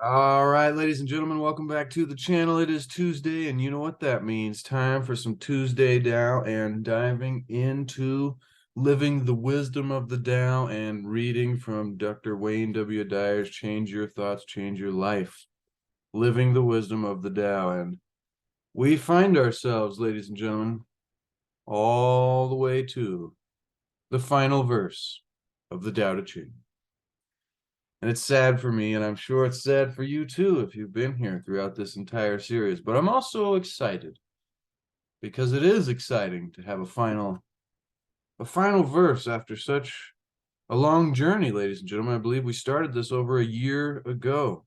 All right, ladies and gentlemen, welcome back to the channel. It is Tuesday, and you know what that means. Time for some Tuesday Tao and diving into living the wisdom of the Tao and reading from Dr. Wayne W. Dyer's Change Your Thoughts, Change Your Life. Living the wisdom of the Tao. And we find ourselves, ladies and gentlemen, all the way to the final verse of the Tao Te Ching. And it's sad for me, and I'm sure it's sad for you too if you've been here throughout this entire series. But I'm also excited because it is exciting to have a final verse after such a long journey, ladies and gentlemen. I believe we started this over a year ago.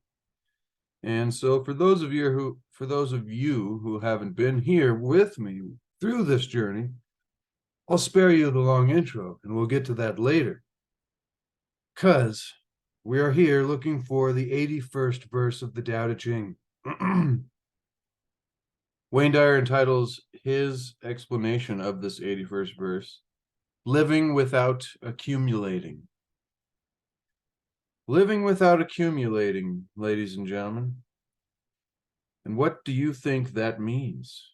And so for those of you who haven't been here with me through this journey, I'll spare you the long intro, and we'll get to that later. Because we are here looking for the 81st verse of the Tao Te Ching. Wayne Dyer entitles his explanation of this 81st verse, Living Without Accumulating. Living without accumulating, ladies and gentlemen. And what do you think that means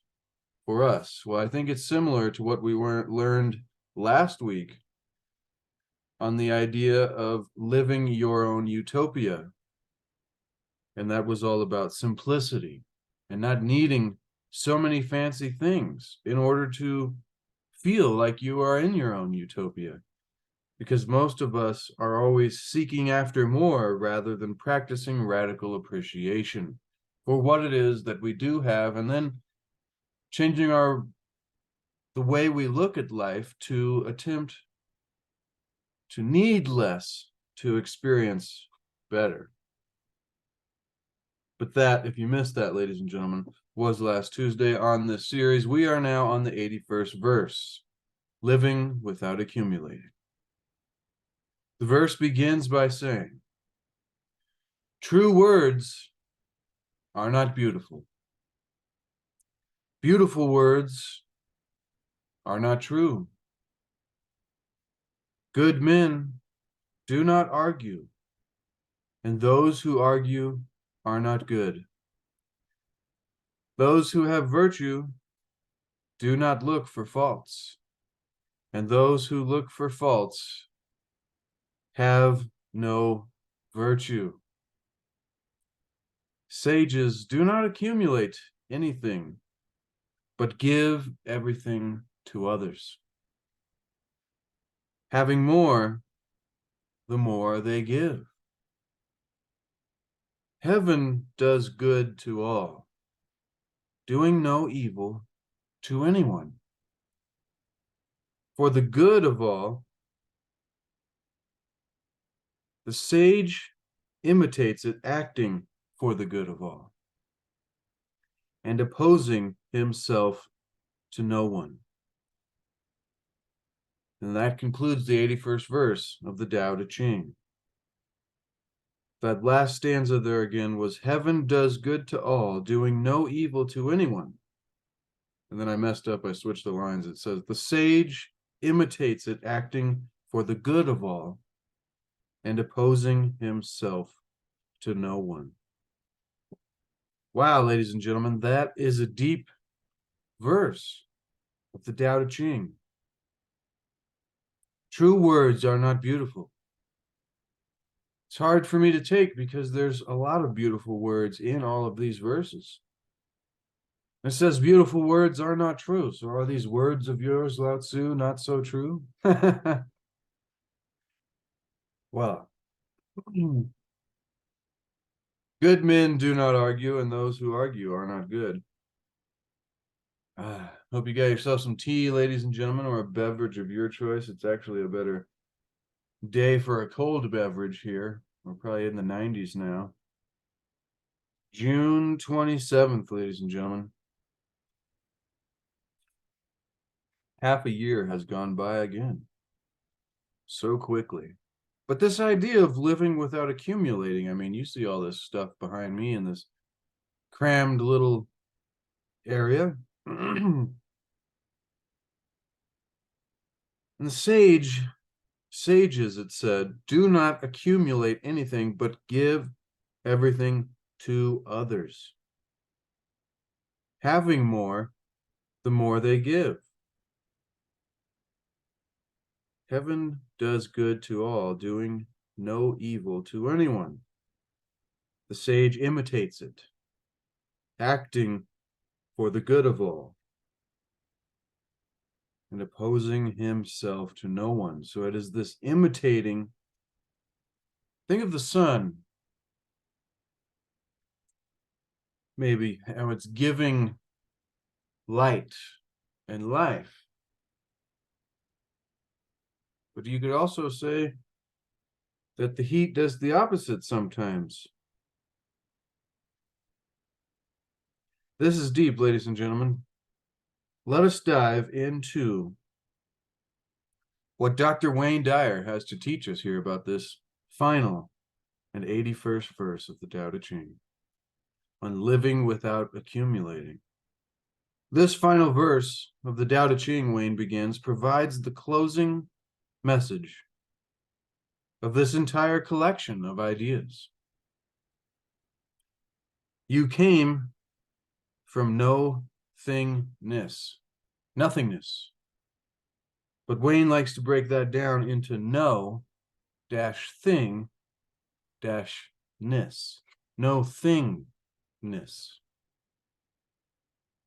for us? Well, I think it's similar to what we learned last week on the idea of living your own utopia. And that was all about simplicity and not needing so many fancy things in order to feel like you are in your own utopia. Because most of us are always seeking after more rather than practicing radical appreciation for what it is that we do have, and then changing the way we look at life to attempt to need less to experience better. But that, if you missed that, ladies and gentlemen, was last Tuesday on this series. We are now on the 81st verse, living without accumulating. The verse begins by saying, true words are not beautiful. Beautiful words are not true. Good men do not argue, and those who argue are not good. Those who have virtue do not look for faults, and those who look for faults have no virtue. Sages do not accumulate anything, but give everything to others. Having more, the more they give. Heaven does good to all, doing no evil to anyone. For the good of all, the sage imitates it, acting for the good of all, and opposing himself to no one. And that concludes the 81st verse of the Tao Te Ching. That last stanza there again was, heaven does good to all, doing no evil to anyone. And then I messed up, I switched the lines. It says, the sage imitates it, acting for the good of all, and opposing himself to no one. Wow, ladies and gentlemen, that is a deep verse of the Tao Te Ching. True words are not beautiful. It's hard for me to take because there's a lot of beautiful words in all of these verses. It says beautiful words are not true. So are these words of yours, Lao-tzu, not so true? Well, good men do not argue, and those who argue are not good. Hope you got yourself some tea, ladies and gentlemen, or a beverage of your choice. It's actually a better day for a cold beverage here. We're probably in the 90s now. June 27th, ladies and gentlemen. Half a year has gone by again. So quickly. But this idea of living without accumulating, I mean, you see all this stuff behind me in this crammed little area. And the sages, it said, do not accumulate anything, but give everything to others. Having more, the more they give. Heaven does good to all, doing no evil to anyone. The sage imitates it, acting for the good of all, and opposing himself to no one. So it is this imitating. Think of the sun, maybe, how it's giving light and life. But you could also say that the heat does the opposite sometimes. This is deep, ladies and gentlemen. Let us dive into what Dr. Wayne Dyer has to teach us here about this final and 81st verse of the Tao Te Ching on living without accumulating. This final verse of the Tao Te Ching, Wayne begins, provides the closing message of this entire collection of ideas. You came from no thingness, nothingness. But Wayne likes to break that down into no dash thing dash ness, no thingness.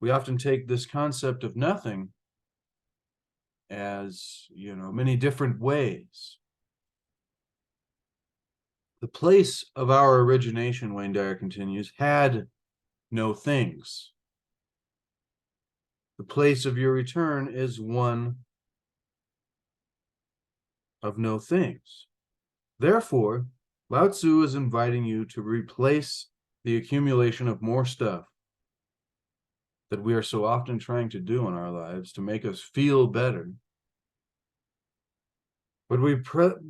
We often take this concept of nothing as, many different ways. The place of our origination, Wayne Dyer continues, had no things. The place of your return is one of no things. Therefore, Lao-tzu is inviting you to replace the accumulation of more stuff that we are so often trying to do in our lives to make us feel better. But we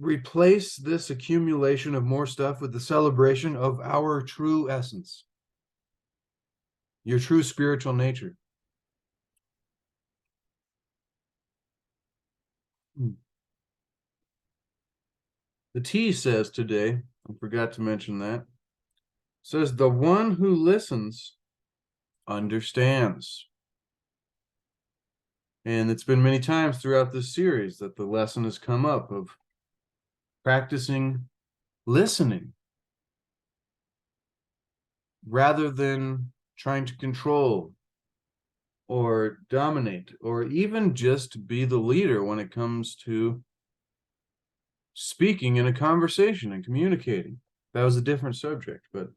replace this accumulation of more stuff with the celebration of our true essence, your true spiritual nature. The T says today, I forgot to mention that, says the one who listens understands. And it's been many times throughout this series that the lesson has come up of practicing listening rather than trying to control or dominate or even just be the leader when it comes to speaking in a conversation and communicating. That was a different subject, but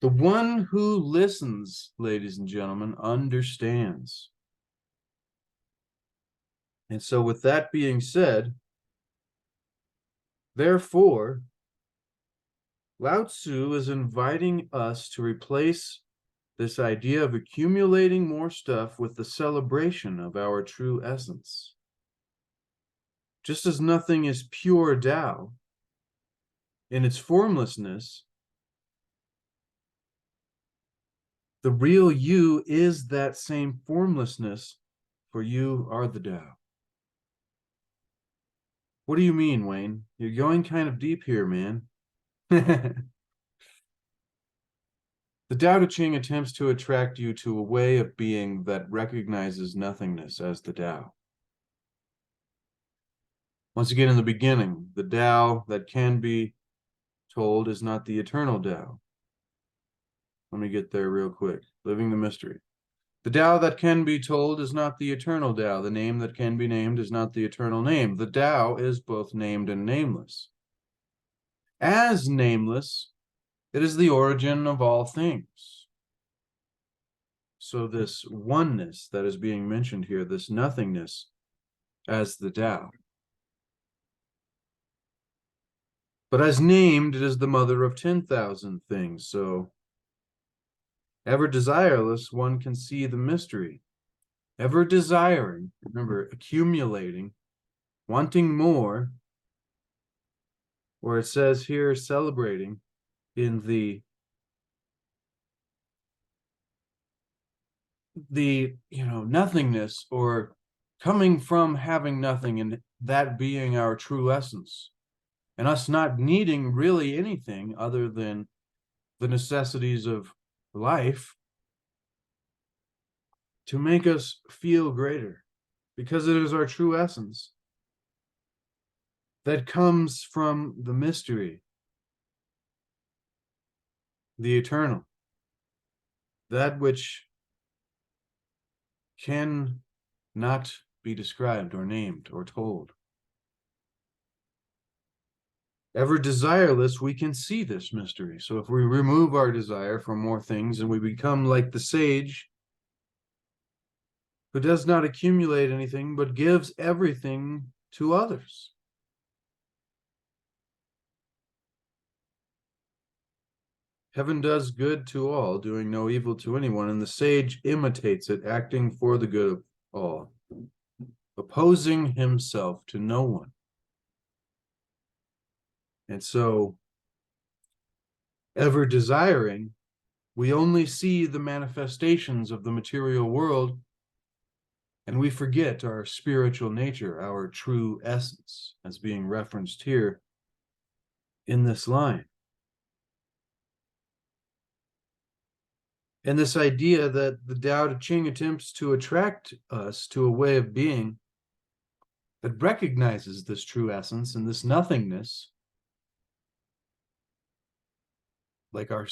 the one who listens, ladies and gentlemen, understands. And so with that being said, therefore, Lao-tzu is inviting us to replace this idea of accumulating more stuff with the celebration of our true essence. Just as nothing is pure Tao in its formlessness, the real you is that same formlessness, for you are the Tao. What do you mean, Wayne? You're going kind of deep here, man. The Tao Te Ching attempts to attract you to a way of being that recognizes nothingness as the Tao. Once again, in the beginning, the Tao that can be told is not the eternal Tao. Let me get there real quick. Living the mystery. The Tao that can be told is not the eternal Tao. The name that can be named is not the eternal name. The Tao is both named and nameless. As nameless, it is the origin of all things. So this oneness that is being mentioned here, this nothingness as the Tao. But as named, it is the mother of 10,000 things. So ever desireless, one can see the mystery. Ever desiring, remember, accumulating, wanting more, or it says here, celebrating in the nothingness, or coming from having nothing and that being our true essence, and us not needing really anything other than the necessities of life to make us feel greater, because it is our true essence that comes from the mystery, the eternal, that which can not be described or named or told. Ever desireless, we can see this mystery. So if we remove our desire for more things and we become like the sage who does not accumulate anything but gives everything to others. Heaven does good to all, doing no evil to anyone, and the sage imitates it, acting for the good of all, opposing himself to no one. And so, ever desiring, we only see the manifestations of the material world, and we forget our spiritual nature, our true essence, as being referenced here in this line. And this idea that the Tao Te Ching attempts to attract us to a way of being that recognizes this true essence and this nothingness, like our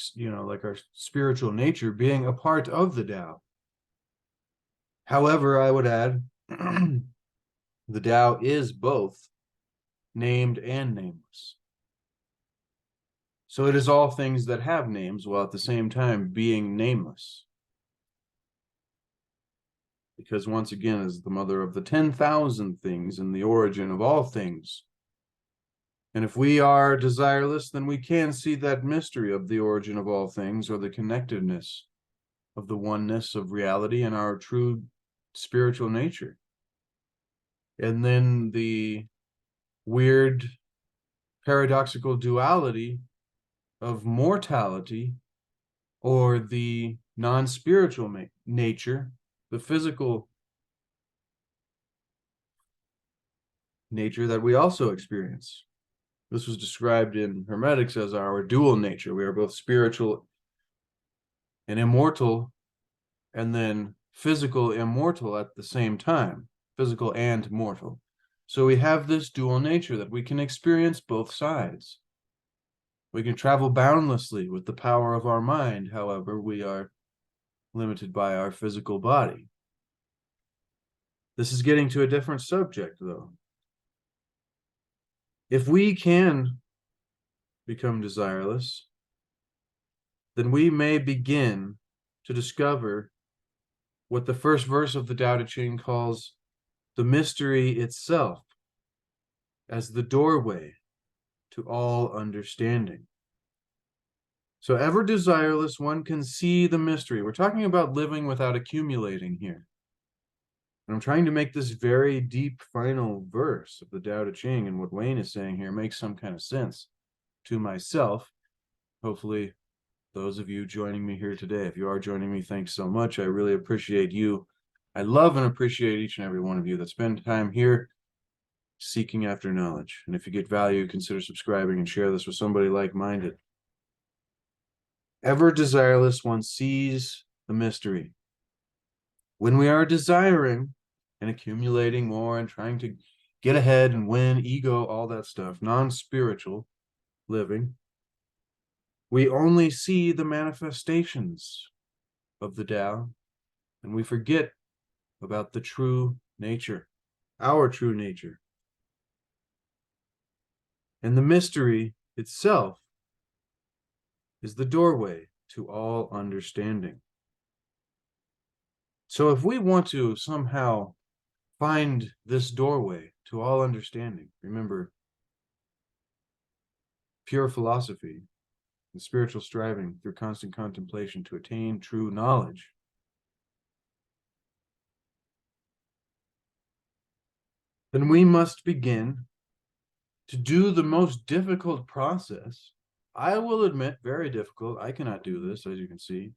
spiritual nature being a part of the Tao. However, I would add, the Tao is both named and nameless. So it is all things that have names while at the same time being nameless. Because once again, is the mother of the 10,000 things and the origin of all things. And if we are desireless, then we can see that mystery of the origin of all things, or the connectedness of the oneness of reality and our true spiritual nature. And then the weird paradoxical duality of mortality, or the non-spiritual nature, the physical nature that we also experience. This was described in Hermetics as our dual nature. We are both spiritual and immortal, and then physical immortal at the same time, physical and mortal. So we have this dual nature that we can experience both sides. We can travel boundlessly with the power of our mind. However, we are limited by our physical body. This is getting to a different subject, though. If we can become desireless, then we may begin to discover what the first verse of the Tao Te Ching calls the mystery itself as the doorway to all understanding. So ever desireless, one can see the mystery. We're talking about living without accumulating here. And I'm trying to make this very deep final verse of the Tao Te Ching, and what Wayne is saying here makes some kind of sense to myself. Hopefully, those of you joining me here today, if you are joining me, thanks so much. I really appreciate you. I love and appreciate each and every one of you that spend time here seeking after knowledge. And if you get value, consider subscribing and share this with somebody like-minded. Ever desireless, one sees the mystery. When we are desiring and accumulating more and trying to get ahead and win, ego, all that stuff, non-spiritual living, we only see the manifestations of the Tao, and we forget about the true nature, our true nature. And the mystery itself is the doorway to all understanding. So if we want to somehow find this doorway to all understanding, remember, pure philosophy and spiritual striving through constant contemplation to attain true knowledge, then we must begin to do the most difficult process. I will admit, very difficult. I cannot do this, as you can see,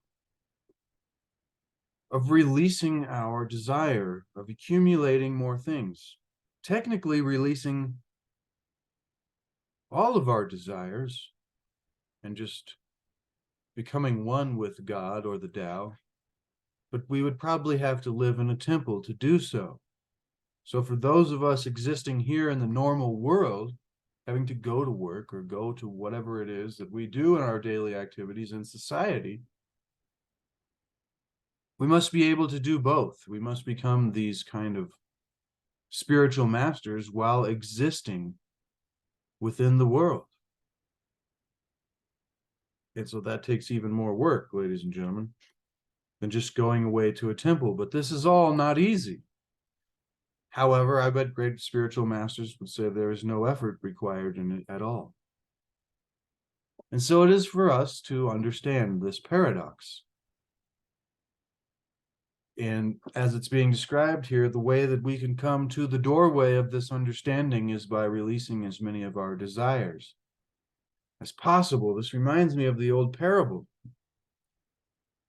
of releasing our desire, of accumulating more things. Technically releasing all of our desires and just becoming one with God or the Tao, but we would probably have to live in a temple to do so. So for those of us existing here in the normal world, having to go to work or go to whatever it is that we do in our daily activities in society, we must be able to do both. We must become these kind of spiritual masters while existing within the world. And so that takes even more work, ladies and gentlemen, than just going away to a temple. But this is all not easy. However, I bet great spiritual masters would say there is no effort required in it at all. And so it is for us to understand this paradox. And as it's being described here, the way that we can come to the doorway of this understanding is by releasing as many of our desires as possible. This reminds me of the old parable.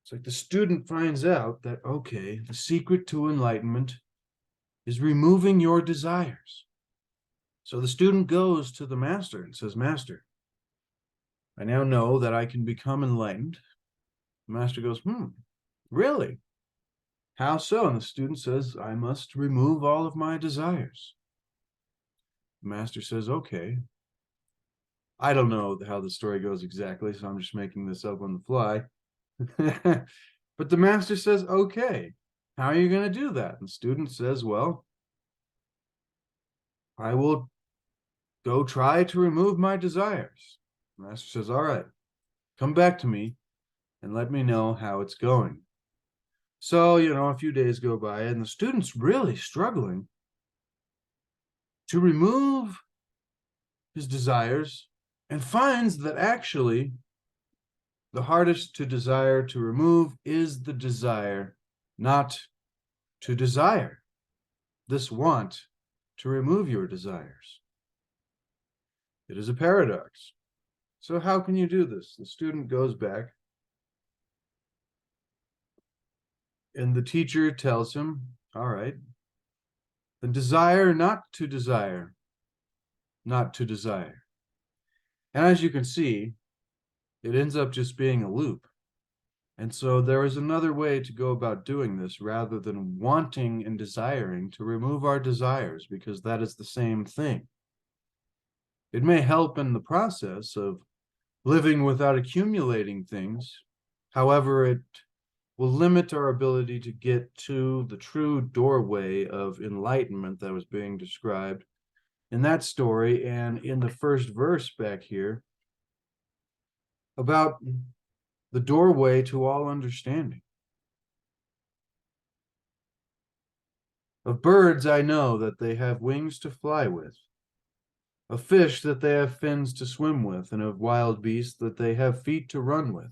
It's like the student finds out that, okay, the secret to enlightenment is removing your desires. So the student goes to the master and says, Master, I now know that I can become enlightened. The master goes, really? How so? And the student says, I must remove all of my desires. The master says, okay. I don't know how the story goes exactly, so I'm just making this up on the fly. But the master says, okay, how are you going to do that? And the student says, well, I will go try to remove my desires. The master says, all right, come back to me and let me know how it's going. So, a few days go by and the student's really struggling to remove his desires and finds that actually the hardest to desire to remove is the desire not to desire, this want to remove your desires. It is a paradox. So how can you do this? The student goes back and the teacher tells him, all right, then desire not to desire, not to desire. And as you can see, it ends up just being a loop. And so there is another way to go about doing this rather than wanting and desiring to remove our desires, because that is the same thing. It may help in the process of living without accumulating things. However, it will limit our ability to get to the true doorway of enlightenment that was being described in that story and in the first verse back here about the doorway to all understanding. Of birds I know that they have wings to fly with, of fish that they have fins to swim with, and of wild beasts that they have feet to run with.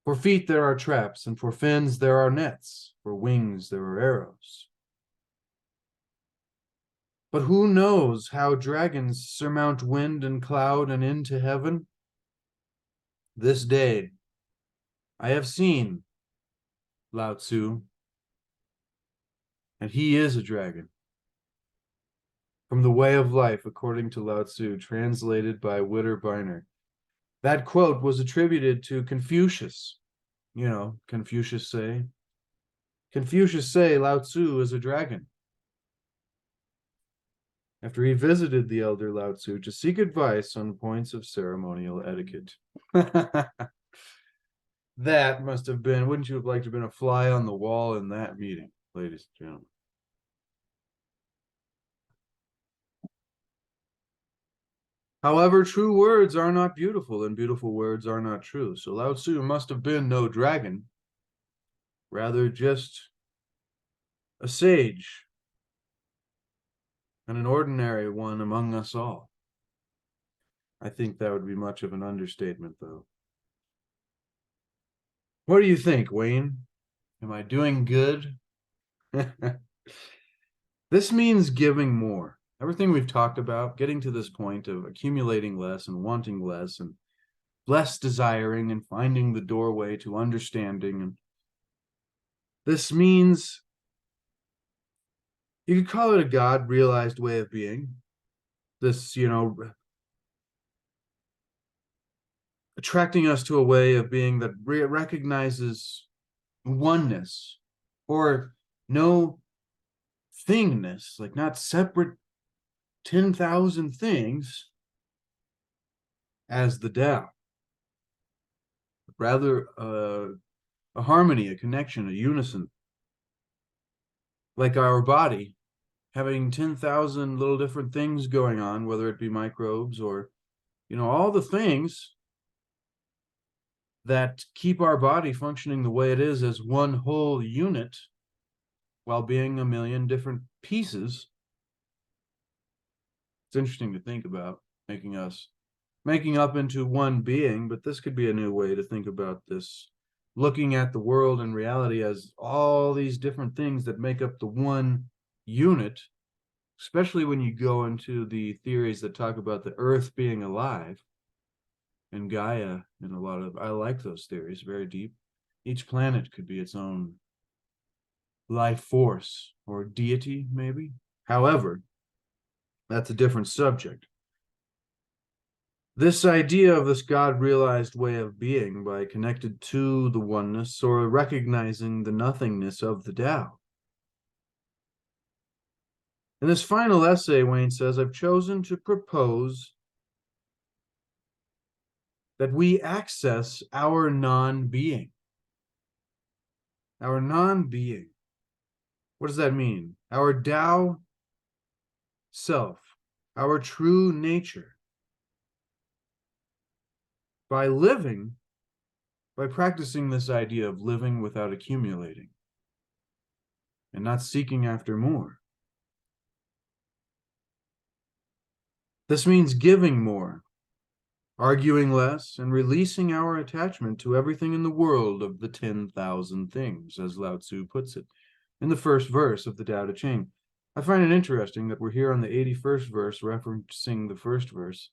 For feet there are traps, and for fins there are nets, for wings there are arrows. But who knows how dragons surmount wind and cloud and into heaven? This day I have seen Lao-tzu, and he is a dragon. From the Way of Life, according to Lao-tzu, translated by Witter Biner. That quote was attributed to Confucius. Confucius say Lao-tzu is a dragon. After he visited the elder Lao-tzu to seek advice on points of ceremonial etiquette. That must have been, wouldn't you have liked to have been a fly on the wall in that meeting, ladies and gentlemen? However, true words are not beautiful, and beautiful words are not true. So Lao-tzu must have been no dragon, rather just a sage, and an ordinary one among us all. I think that would be much of an understatement, though. What do you think, Wayne? Am I doing good? This means giving more. Everything we've talked about, getting to this point of accumulating less and wanting less and less desiring and finding the doorway to understanding. And this means you could call it a God realized way of being. This, attracting us to a way of being that recognizes oneness or no thingness, like not separate 10,000 things as the Tao, rather a harmony, a connection, a unison, like our body having 10,000 little different things going on, whether it be microbes or, all the things that keep our body functioning the way it is as one whole unit while being a million different pieces. It's interesting to think about making up into one being, but this could be a new way to think about this, looking at the world and reality as all these different things that make up the one unit, especially when you go into the theories that talk about the earth being alive and Gaia, and I like those theories, very deep. Each planet could be its own life force or deity, maybe. However, that's a different subject. This idea of this God-realized way of being by connected to the oneness or recognizing the nothingness of the Tao. In this final essay, Wayne says, I've chosen to propose that we access our non-being. Our non-being. What does that mean? Our Tao self, our true nature. By practicing this idea of living without accumulating and not seeking after more. This means giving more, arguing less, and releasing our attachment to everything in the world of the 10,000 things, as Lao-tzu puts it, in the first verse of the Tao Te Ching. I find it interesting that we're here on the 81st verse, referencing the first verse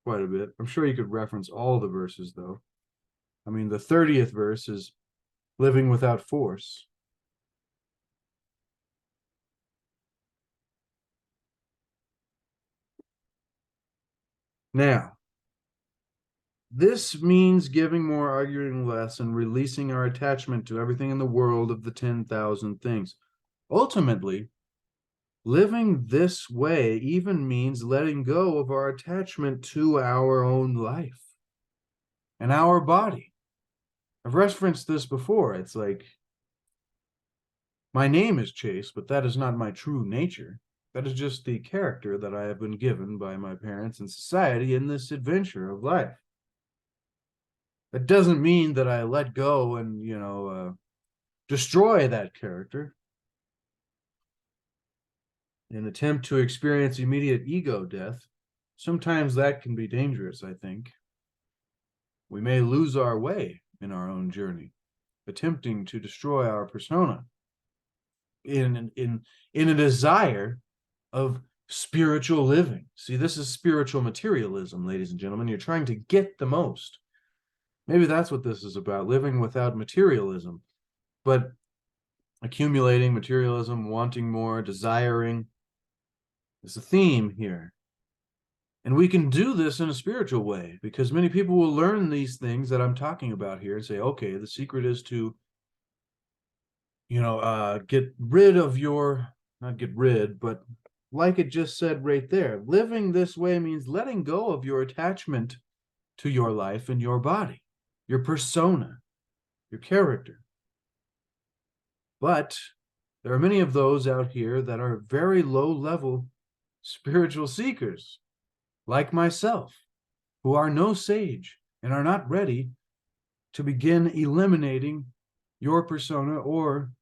quite a bit. I'm sure you could reference all the verses, though. I mean, the 30th verse is living without force. Now, this means giving more, arguing less, and releasing our attachment to everything in the world of the 10,000 things. Ultimately, living this way even means letting go of our attachment to our own life and our body. I've referenced this before. It's like, my name is Chase, but that is not my true nature. That is just the character that I have been given by my parents and society in this adventure of life. That doesn't mean that I let go and, destroy that character in an attempt to experience immediate ego death. Sometimes that can be dangerous, I think. We may lose our way in our own journey, attempting to destroy our persona in a desire of spiritual living. See, this is spiritual materialism, ladies and gentlemen. You're trying to get the most. Maybe that's what this is about, living without materialism. But accumulating materialism, wanting more, desiring, is a theme here. And we can do this in a spiritual way, because many people will learn these things that I'm talking about here and say, okay, the secret is to, get rid of not get rid, but like it just said right there, living this way means letting go of your attachment to your life and your body, your persona, your character. But there are many of those out here that are very low-level spiritual seekers, like myself, who are no sage and are not ready to begin eliminating your persona or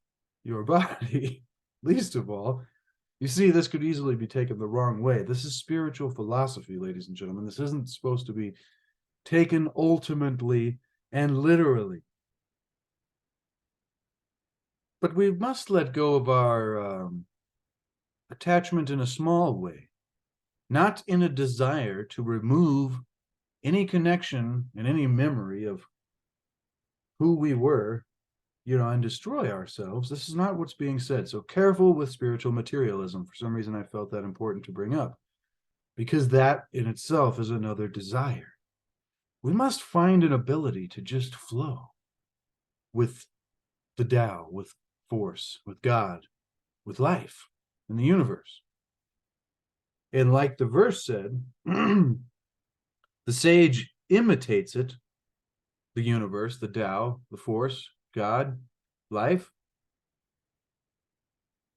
your body, least of all. You see, this could easily be taken the wrong way. This is spiritual philosophy, ladies and gentlemen. This isn't supposed to be taken ultimately and literally. But we must let go of our attachment in a small way, not in a desire to remove any connection and any memory of who we were, and destroy ourselves. This is not what's being said. So careful with spiritual materialism. For some reason, I felt that important to bring up, because that in itself is another desire. we must find an ability to just flow with the Tao, with force, with God, with life in the universe. And like the verse said, the sage imitates it, the universe, the Tao, the force, God, life,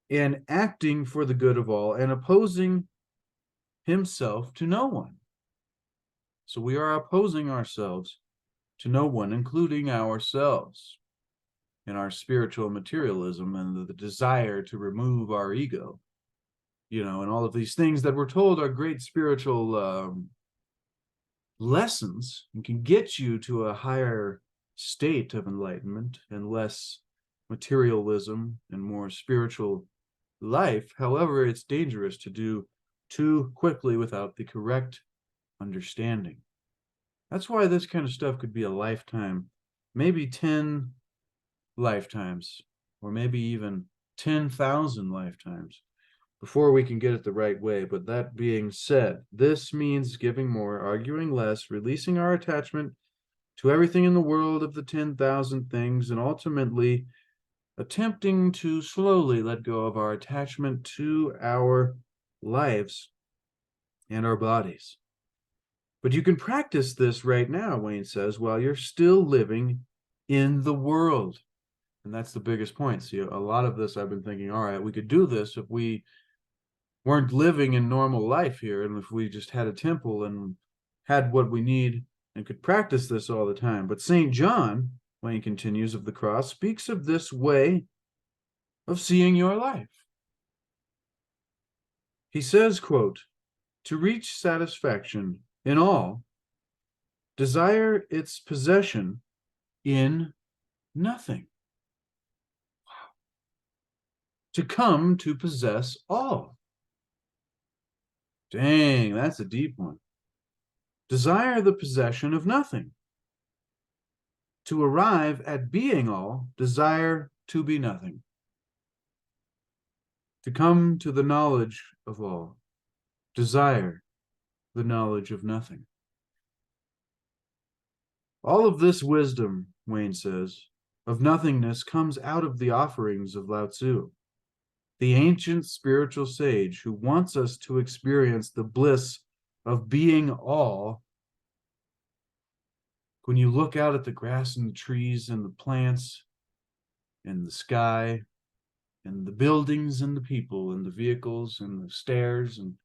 and acting for the good of all and opposing himself to no one. So we are opposing ourselves to no one, including ourselves, in our spiritual materialism and the desire to remove our ego, and all of these things that we're told are great spiritual lessons and can get you to a higher state of enlightenment and less materialism and more spiritual life. However, it's dangerous to do too quickly without the correct understanding. That's why this kind of stuff could be a lifetime, maybe 10 lifetimes, or maybe even 10,000 lifetimes before we can get it the right way. But that being said, this means giving more, arguing less, releasing our attachment to everything in the world of the 10,000 things, and ultimately attempting to slowly let go of our attachment to our lives and our bodies. But you can practice this right now, Wayne says, while you're still living in the world. And that's the biggest point. See, a lot of this I've been thinking, all right, we could do this if we weren't living in normal life here, and if we just had a temple and had what we need and could practice this all the time. But St. John, when he continues, of the cross, speaks of this way of seeing your life. He says, quote, "To reach satisfaction in all, desire its possession in nothing. Wow. To come to possess all." Dang, that's a deep one. Desire the possession of nothing. To arrive at being all, desire to be nothing. To come to the knowledge of all, desire the knowledge of nothing. All of this wisdom, Wayne says, of nothingness comes out of the offerings of Lao-tzu, the ancient spiritual sage who wants us to experience the bliss of being all. When you look out at the grass and the trees and the plants and the sky and the buildings and the people and the vehicles and the stairs and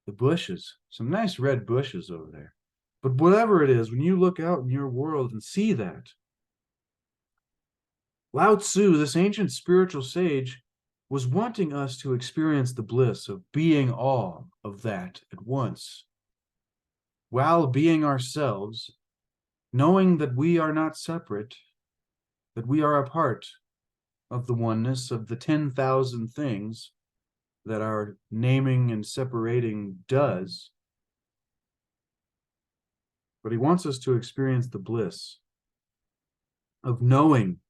the bushes, some nice red bushes over there. But whatever it is, when you look out in your world and see that, Lao-tzu, this ancient spiritual sage, was wanting us to experience the bliss of being all of that at once, while being ourselves, knowing that we are not separate, that we are a part of the oneness of the 10,000 things that our naming and separating does. But he wants us to experience the bliss of knowing,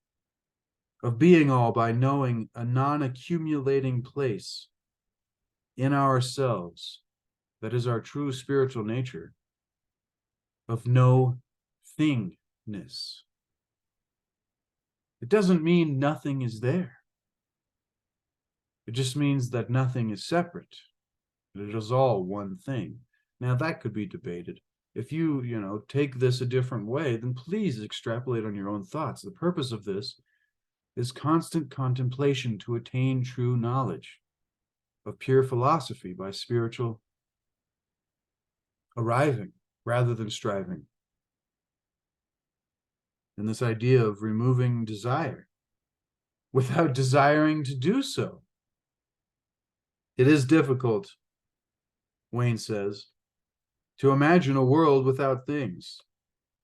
of being all, by knowing a non-accumulating place in ourselves that is our true spiritual nature, of no thingness. It doesn't mean nothing is there. It just means that nothing is separate. It is all one thing. Now that could be debated. If you take this a different way, then please extrapolate on your own thoughts. The purpose of this is constant contemplation to attain true knowledge of pure philosophy by spiritual arriving rather than striving. And this idea of removing desire without desiring to do so. It is difficult, Wayne says, to imagine a world without things.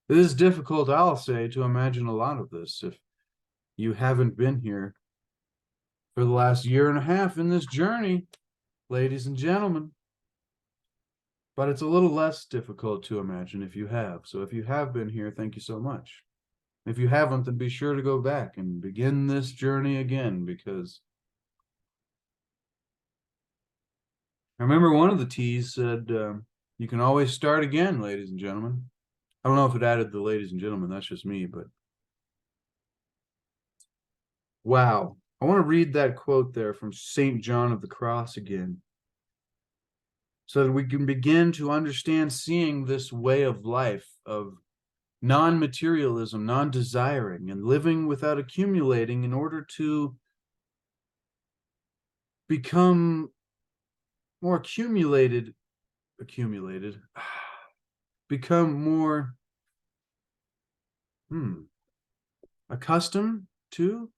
It is difficult, I'll say, to imagine a lot of this if you haven't been here for the last year and a half in this journey, ladies and gentlemen. But it's a little less difficult to imagine if you have. So if you have been here, thank you so much. If you haven't, then be sure to go back and begin this journey again, because I remember one of the T's said, You can always start again, ladies and gentlemen. I don't know if it added the ladies and gentlemen, that's just me, but wow. I want to read that quote there from St. John of the Cross again, so that we can begin to understand seeing this way of life of non-materialism, non-desiring, and living without accumulating in order to become more become more accustomed to,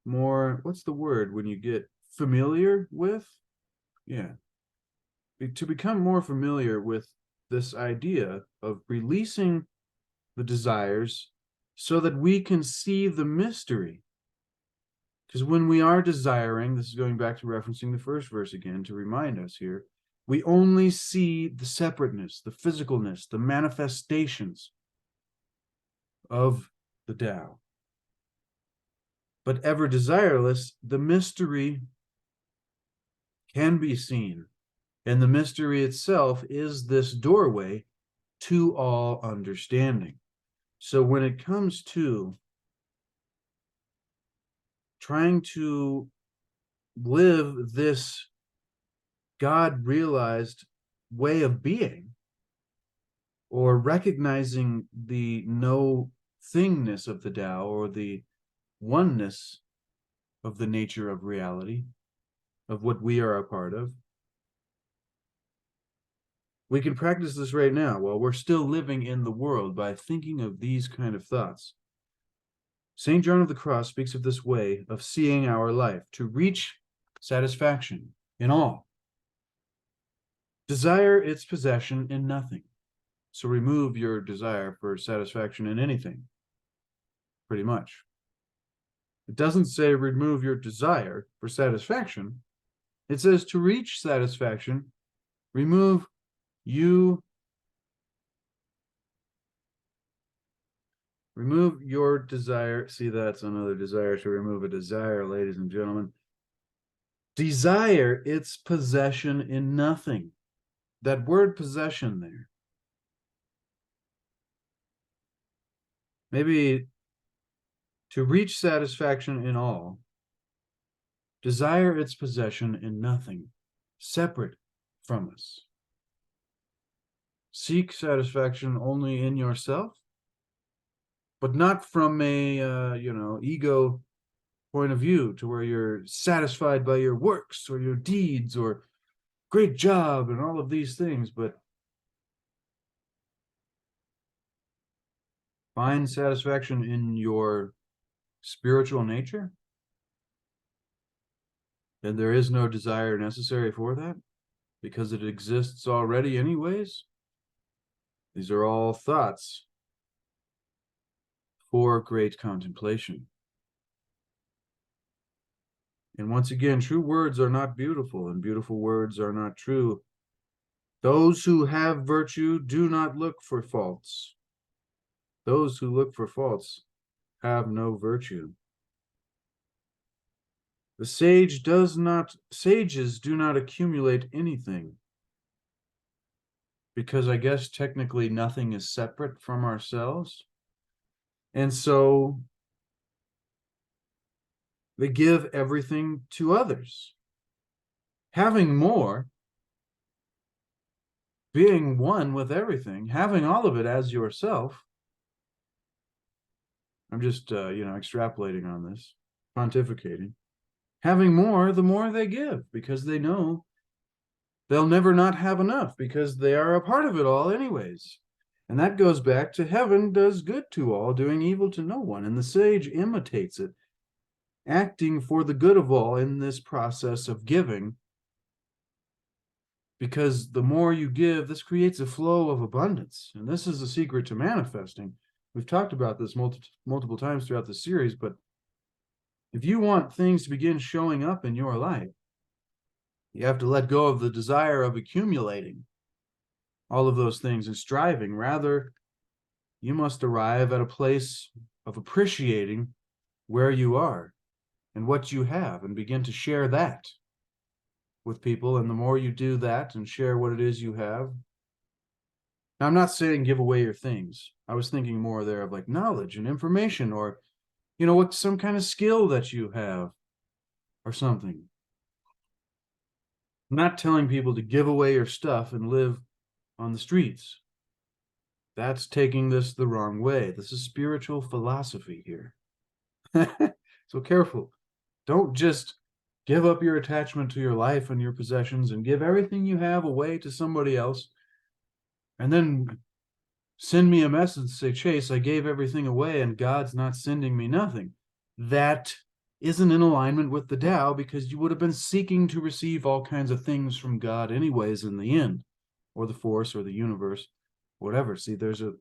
more, what's the word when you get familiar with? Yeah. To become more familiar with this idea of releasing the desires so that we can see the mystery. Because when we are desiring, this is going back to referencing the first verse again to remind us here, we only see the separateness, the physicalness, the manifestations of the Tao. But ever desireless, the mystery can be seen. And the mystery itself is this doorway to all understanding. So when it comes to trying to live this God-realized way of being, or recognizing the no-thingness of the Tao, or the oneness of the nature of reality, of what we are a part of, we can practice this right now while we're still living in the world by thinking of these kind of thoughts. St. John of the Cross speaks of this way of seeing our life to reach satisfaction in all. Desire its possession in nothing. So remove your desire for satisfaction in anything, pretty much. It doesn't say remove your desire for satisfaction. It says to reach satisfaction, remove your desire. See, that's another desire, to remove a desire, ladies and gentlemen. Desire its possession in nothing. That word possession there. Maybe to reach satisfaction in all, desire its possession in nothing, separate from us. Seek satisfaction only in yourself, but not from a ego point of view, to where you're satisfied by your works or your deeds or great job and all of these things, but find satisfaction in your spiritual nature. And there is no desire necessary for that, because it exists already anyways. These are all thoughts for great contemplation. And once again, true words are not beautiful, and beautiful words are not true. Those who have virtue do not look for faults. Those who look for faults have no virtue. The sages do not accumulate anything, because I guess technically nothing is separate from ourselves. And so they give everything to others. Having more, being one with everything, having all of it as yourself. I'm just, extrapolating on this, pontificating. Having more, the more they give, because they know they'll never not have enough, because they are a part of it all anyways. And that goes back to heaven does good to all, doing evil to no one. And the sage imitates it, acting for the good of all in this process of giving. Because the more you give, this creates a flow of abundance. And this is the secret to manifesting. We've talked about this multiple times throughout the series, but if you want things to begin showing up in your life, you have to let go of the desire of accumulating all of those things and striving. Rather, you must arrive at a place of appreciating where you are and what you have, and begin to share that with people. And the more you do that and share what it is you have, Now, I'm not saying give away your things. I was thinking more there of like knowledge and information, or, what some kind of skill that you have or something. I'm not telling people to give away your stuff and live on the streets. That's taking this the wrong way. This is spiritual philosophy here. So careful. Don't just give up your attachment to your life and your possessions and give everything you have away to somebody else and then send me a message, say, Chase, I gave everything away and God's not sending me nothing. That isn't in alignment with the Tao, because you would have been seeking to receive all kinds of things from God anyways in the end, or the force or the universe, whatever. See, there's a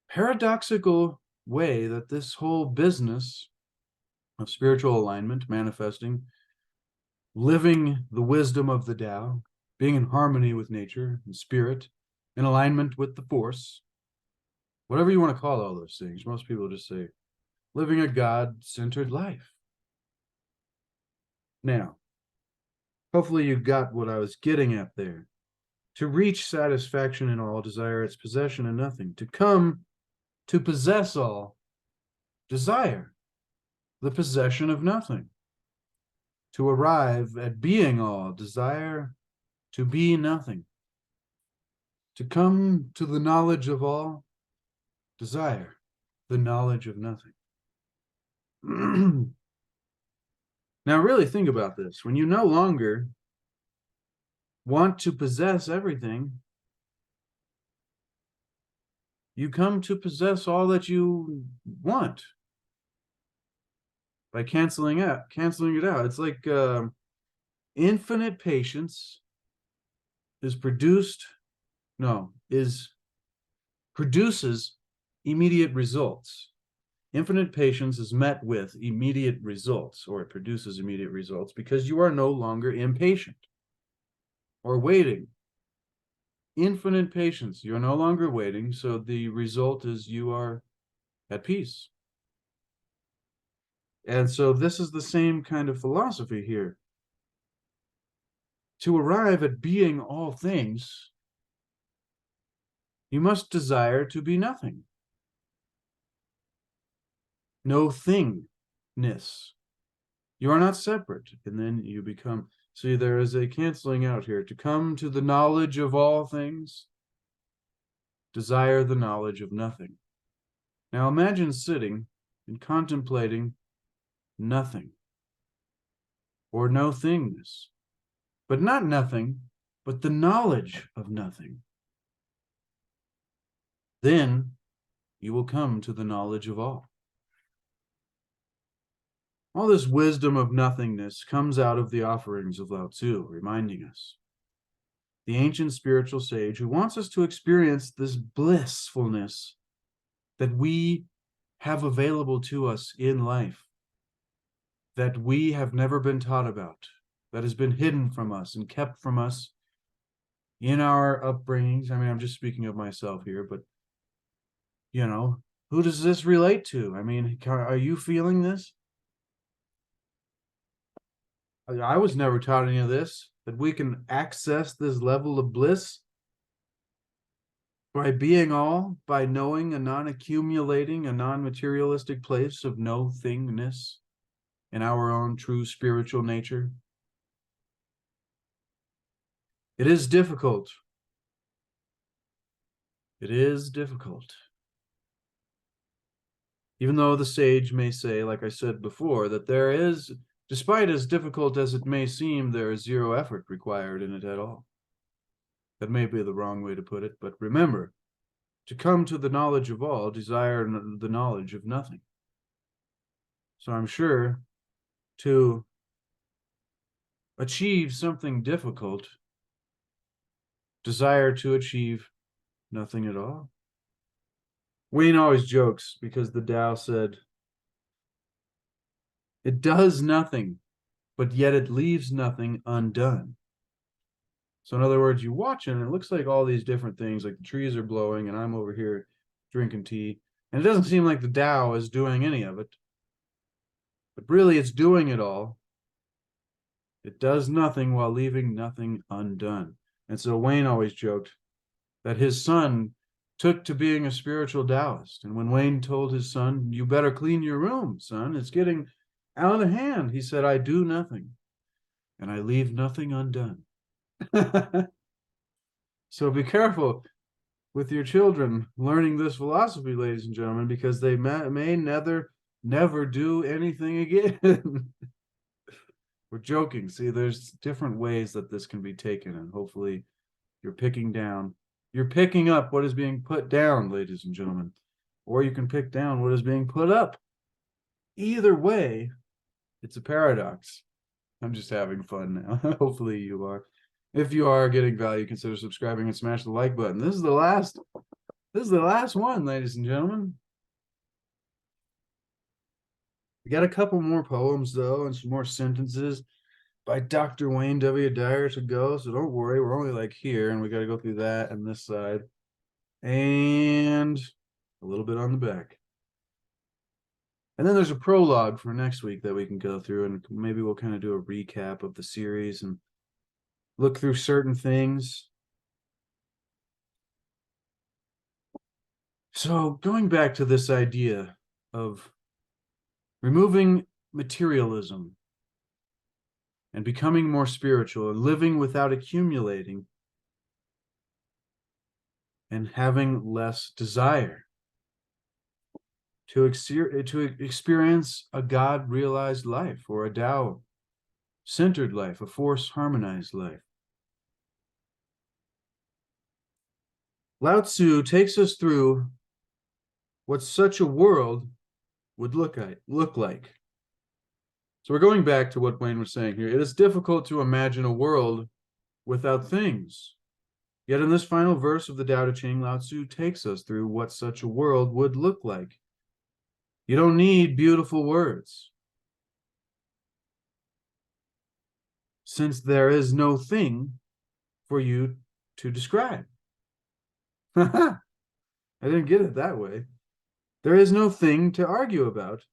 paradoxical way that this whole business of spiritual alignment, manifesting, living the wisdom of the Tao, being in harmony with nature and spirit, in alignment with the force, whatever you want to call all those things. Most people just say living a God-centered life. Now, hopefully you got what I was getting at there. To reach satisfaction in all, desire its possession and nothing. To come to possess all, desire the possession of nothing. To arrive at being all, desire to be nothing. To come to the knowledge of all, desire the knowledge of nothing. Now, really think about this. When you no longer want to possess everything, you come to possess all that you want by canceling it out. It's like infinite patience produces immediate results. Infinite patience is met with immediate results, or it produces immediate results, because you are no longer impatient or waiting. Infinite patience, you're no longer waiting, so the result is you are at peace. And so this is the same kind of philosophy here. To arrive at being all things, you must desire to be nothing. No thingness. You are not separate, and then you become. See, there is a canceling out here. To come to the knowledge of all things, desire the knowledge of nothing. Now imagine sitting and contemplating nothing, or no thingness, but not nothing, but the knowledge of nothing. Then you will come to the knowledge of all. All this wisdom of nothingness comes out of the offerings of Lao-tzu, reminding us. The ancient spiritual sage who wants us to experience this blissfulness that we have available to us in life, that we have never been taught about, that has been hidden from us and kept from us in our upbringings. I mean, I'm just speaking of myself here, but, who does this relate to? I mean, are you feeling this? I was never taught any of this, that we can access this level of bliss by being all, by knowing a non-accumulating, a non-materialistic place of no thingness in our own true spiritual nature. It is difficult. It is difficult. Even though the sage may say, like I said before, that there is, despite as difficult as it may seem, there is zero effort required in it at all. That may be the wrong way to put it, but remember, to come to the knowledge of all, desire the knowledge of nothing. So I'm sure to achieve something difficult, desire to achieve nothing at all. Wayne always jokes because the Tao said, it does nothing, but yet it leaves nothing undone. So in other words, you watch it and it looks like all these different things, like the trees are blowing and I'm over here drinking tea. And it doesn't seem like the Tao is doing any of it. But really it's doing it all. It does nothing while leaving nothing undone. And so Wayne always joked, that his son took to being a spiritual Taoist. And when Wayne told his son, "You better clean your room, son, it's getting out of hand," he said, "I do nothing, and I leave nothing undone." So be careful with your children learning this philosophy, ladies and gentlemen, because they may never do anything again. We're joking. See, there's different ways that this can be taken, and hopefully you're picking up what is being put down, ladies and gentlemen, or you can pick down what is being put up. Either way, it's a paradox. I'm just having fun now. Hopefully you are. If you are getting value, consider subscribing and smash the like button. This is the last one, ladies and gentlemen. We got a couple more poems, though, and some more sentences by Dr. Wayne W. Dyer to go, so don't worry. We're only like here, and we got to go through that and this side. And a little bit on the back. And then there's a prologue for next week that we can go through, and maybe we'll kind of do a recap of the series and look through certain things. So going back to this idea of removing materialism and becoming more spiritual and living without accumulating and having less desire to experience a God-realized life, or a Tao-centered life, a force-harmonized life. Lao-tzu takes us through what such a world would look like. So we're going back to what Wayne was saying here. It is difficult to imagine a world without things. Yet in this final verse of the Tao Te Ching, Lao-tzu takes us through what such a world would look like. You don't need beautiful words, since there is no thing for you to describe. I didn't get it that way. There is no thing to argue about,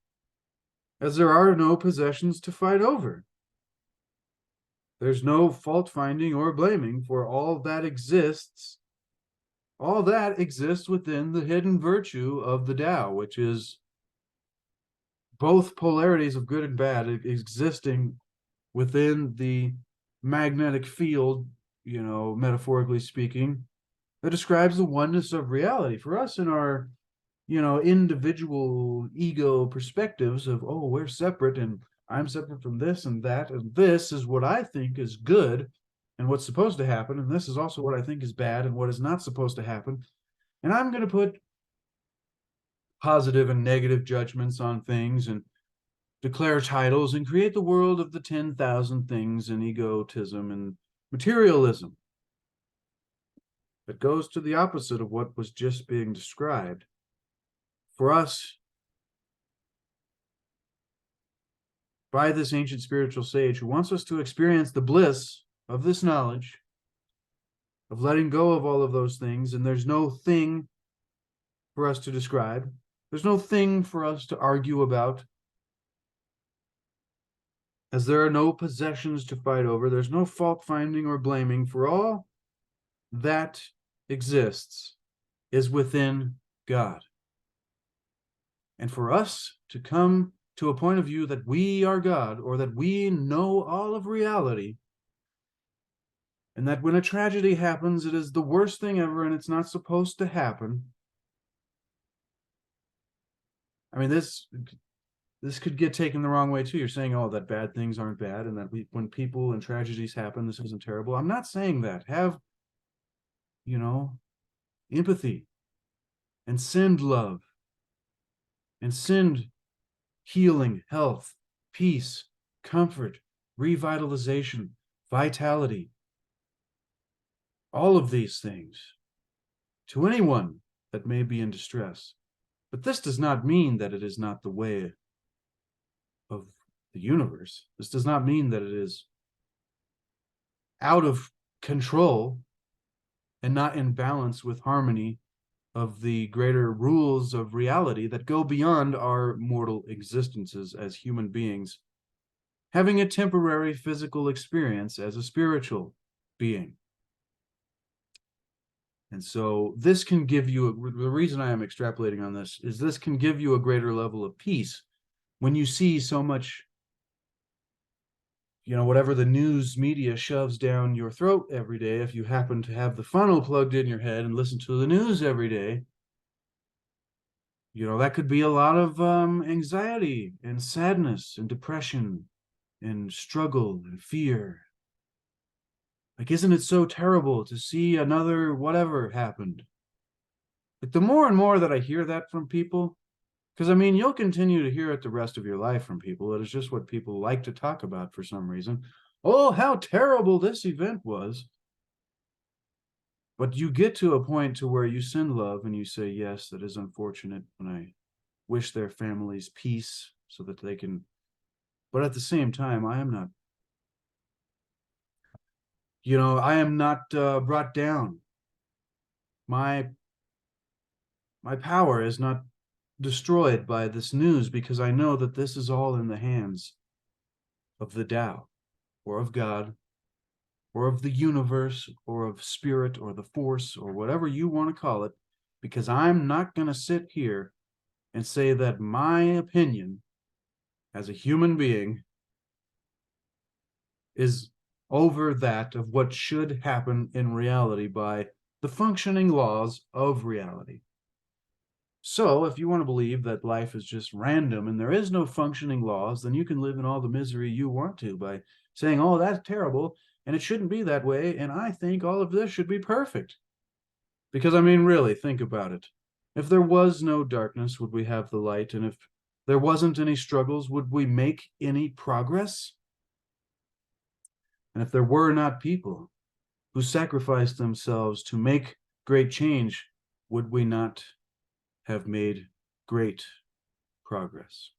as there are no possessions to fight over. There's no fault-finding or blaming, for all that exists within the hidden virtue of the Tao, which is both polarities of good and bad existing within the magnetic field, metaphorically speaking, that describes the oneness of reality. For us in our, individual ego perspectives of, oh, we're separate and I'm separate from this and that, and this is what I think is good and what's supposed to happen, and this is also what I think is bad and what is not supposed to happen. And I'm going to put positive and negative judgments on things and declare titles and create the world of the 10,000 things and egotism and materialism that goes to the opposite of what was just being described. For us, by this ancient spiritual sage who wants us to experience the bliss of this knowledge, of letting go of all of those things, and there's no thing for us to describe. There's no thing for us to argue about, as there are no possessions to fight over. There's no fault-finding or blaming, for all that exists is within God. And for us to come to a point of view that we are God, or that we know all of reality, and that when a tragedy happens, it is the worst thing ever and it's not supposed to happen. I mean, this could get taken the wrong way too. You're saying, oh, that bad things aren't bad, and that when people and tragedies happen, this isn't terrible. I'm not saying that. Have, empathy, and send love, and send healing, health, peace, comfort, revitalization, vitality, all of these things to anyone that may be in distress. But this does not mean that it is not the way of the universe. This does not mean that it is out of control and not in balance with harmony of the greater rules of reality that go beyond our mortal existences as human beings, having a temporary physical experience as a spiritual being. And so this can give you, the reason I am extrapolating on this is this can give you a greater level of peace when you see so much, whatever the news media shoves down your throat every day. If you happen to have the funnel plugged in your head and listen to the news every day, that could be a lot of anxiety and sadness and depression and struggle and fear. Like, isn't it so terrible to see another whatever happened? Like, the more and more that I hear that from people, because I mean, you'll continue to hear it the rest of your life from people. It is just what people like to talk about for some reason. Oh, how terrible this event was. But you get to a point to where you send love and you say, yes, that is unfortunate, and I wish their families peace so that they can. But at the same time, I am not, brought down. My power is not destroyed by this news, because I know that this is all in the hands of the Tao, or of God, or of the universe, or of spirit, or the force, or whatever you want to call it, because I'm not going to sit here and say that my opinion as a human being is over that of what should happen in reality by the functioning laws of reality. So if you want to believe that life is just random and there is no functioning laws, then you can live in all the misery you want to by saying, oh, that's terrible, and it shouldn't be that way, and I think all of this should be perfect. Because, I mean, really, think about it. If there was no darkness, would we have the light? And if there wasn't any struggles, would we make any progress? And if there were not people who sacrificed themselves to make great change, would we not have made great progress?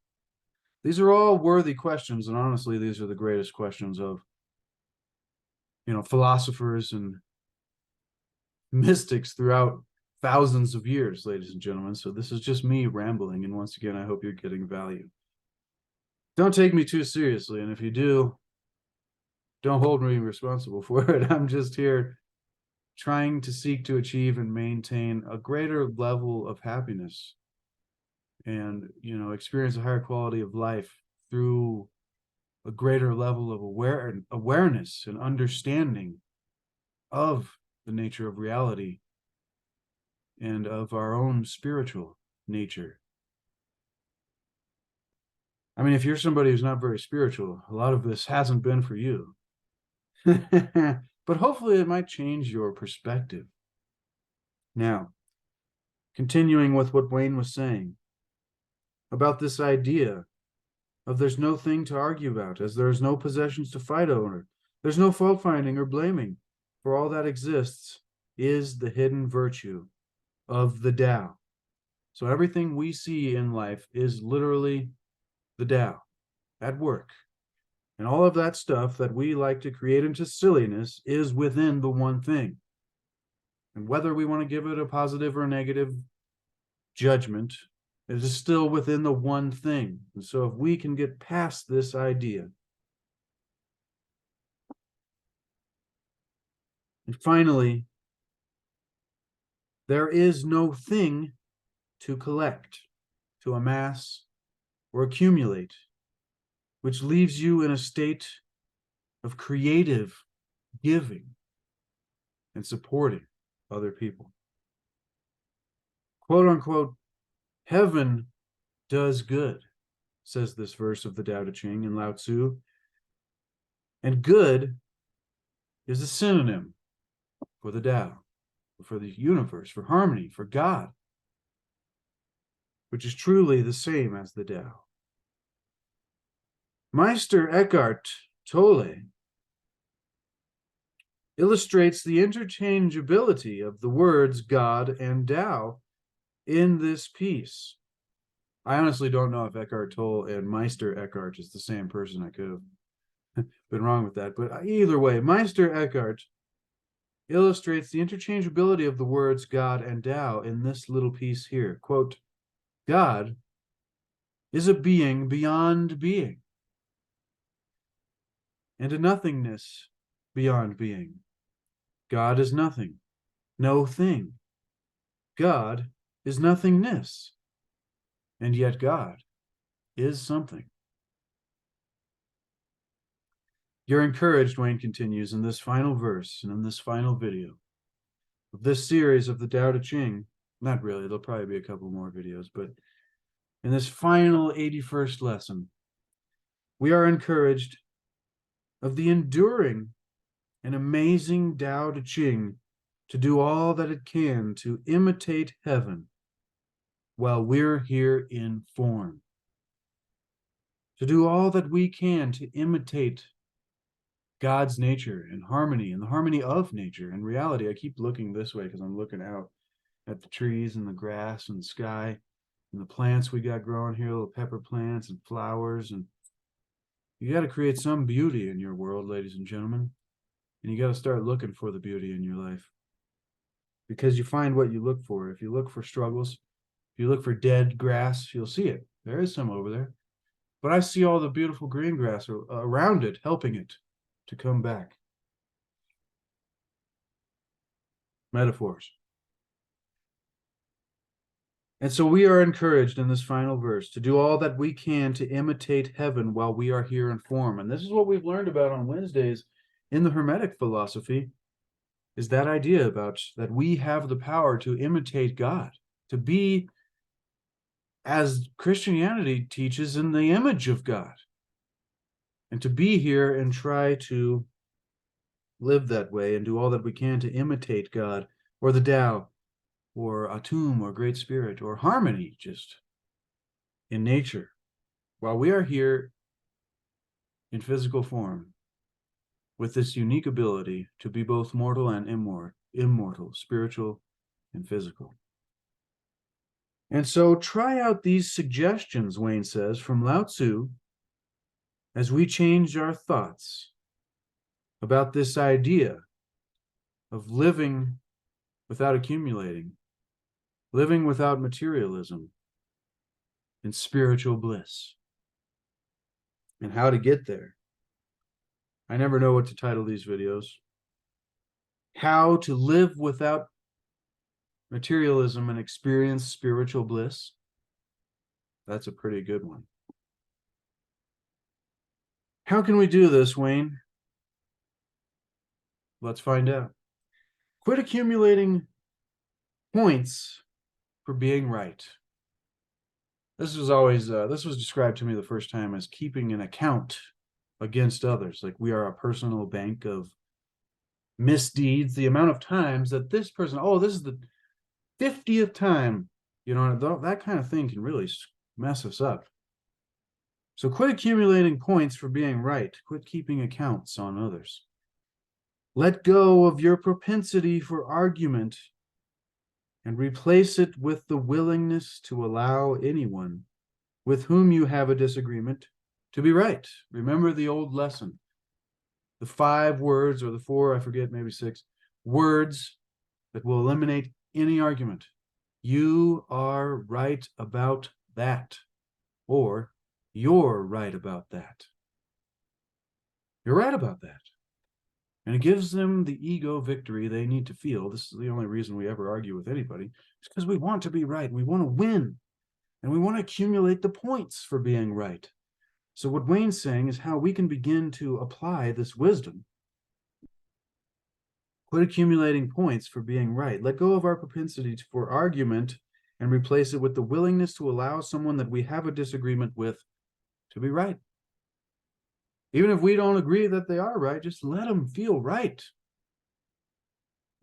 These are all worthy questions, and honestly, these are the greatest questions of, philosophers and mystics throughout thousands of years, ladies and gentlemen. So this is just me rambling, and once again, I hope you're getting value. Don't take me too seriously, and if you do, don't hold me responsible for it. I'm just here trying to seek to achieve and maintain a greater level of happiness and, experience a higher quality of life through a greater level of awareness and understanding of the nature of reality and of our own spiritual nature. I mean, if you're somebody who's not very spiritual, a lot of this hasn't been for you. But hopefully it might change your perspective. Now, continuing with what Wayne was saying about this idea of there's no thing to argue about, as there's no possessions to fight over. There's no fault finding or blaming, for all that exists is the hidden virtue of the Tao. So everything we see in life is literally the Tao at work. And all of that stuff that we like to create into silliness is within the one thing. And whether we want to give it a positive or negative judgment, it is still within the one thing. And so if we can get past this idea, and finally, there is no thing to collect, to amass, or accumulate, which leaves you in a state of creative giving and supporting other people. Quote unquote, heaven does good, says this verse of the Tao Te Ching in Lao-tzu. And good is a synonym for the Tao, for the universe, for harmony, for God, which is truly the same as the Tao. Meister Eckhart Tolle illustrates the interchangeability of the words God and Tao in this piece. I honestly don't know if Eckhart Tolle and Meister Eckhart is the same person. I could have been wrong with that. But either way, Meister Eckhart illustrates the interchangeability of the words God and Tao in this little piece here. Quote, God is a being beyond being, and a nothingness beyond being. God is nothing, no thing. God is nothingness, and yet God is something. You're encouraged, Wayne continues, in this final verse and in this final video of this series of the Tao Te Ching. Not really, there'll probably be a couple more videos, but in this final 81st lesson, we are encouraged of the enduring and amazing Tao Te Ching to do all that it can to imitate heaven while we're here in form. To do all that we can to imitate God's nature and harmony and the harmony of nature and reality. I keep looking this way because I'm looking out at the trees and the grass and the sky and the plants we got growing here, little pepper plants and flowers. And you got to create some beauty in your world, ladies and gentlemen. And you got to start looking for the beauty in your life, because you find what you look for. If you look for struggles, if you look for dead grass, you'll see it. There is some over there. But I see all the beautiful green grass around it, helping it to come back. Metaphors. And so we are encouraged in this final verse to do all that we can to imitate heaven while we are here in form. And this is what we've learned about on Wednesdays in the Hermetic philosophy, is that idea about that we have the power to imitate God, to be, as Christianity teaches, in the image of God, and to be here and try to live that way and do all that we can to imitate God or the Tao or Atum or Great Spirit or harmony just in nature while we are here in physical form with this unique ability to be both mortal and immortal, spiritual and physical. And so try out these suggestions, Wayne says, from Lao-tzu as we change our thoughts about this idea of living without accumulating, living without materialism, and spiritual bliss, and how to get there. I never know what to title these videos. How to live without materialism and experience spiritual bliss. That's a pretty good one. How can we do this, Wayne? Let's find out. Quit accumulating points for being right. This was described to me the first time as keeping an account against others. Like we are a personal bank of misdeeds. The amount of times that this person, oh, this is the 50th time, that kind of thing can really mess us up. So quit accumulating points for being right. Quit keeping accounts on others. Let go of your propensity for argument and replace it with the willingness to allow anyone with whom you have a disagreement to be right. Remember the old lesson. The 5 words, or the 4, I forget, maybe 6 words that will eliminate any argument. You are right about that, or you're right about that. You're right about that. And it gives them the ego victory they need to feel. This is the only reason we ever argue with anybody. It's because we want to be right. We want to win. And we want to accumulate the points for being right. So what Wayne's saying is how we can begin to apply this wisdom. Quit accumulating points for being right. Let go of our propensity for argument and replace it with the willingness to allow someone that we have a disagreement with to be right. Even if we don't agree that they are right, just let them feel right.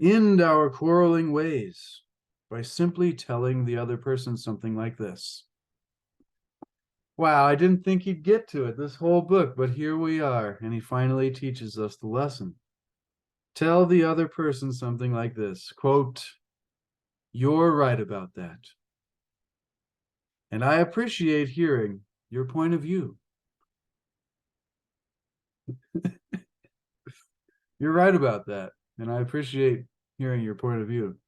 End our quarreling ways by simply telling the other person something like this. Wow, I didn't think he'd get to it this whole book, but here we are, and he finally teaches us the lesson. Tell the other person something like this, quote, "You're right about that. And I appreciate hearing your point of view." You're right about that, and I appreciate hearing your point of view.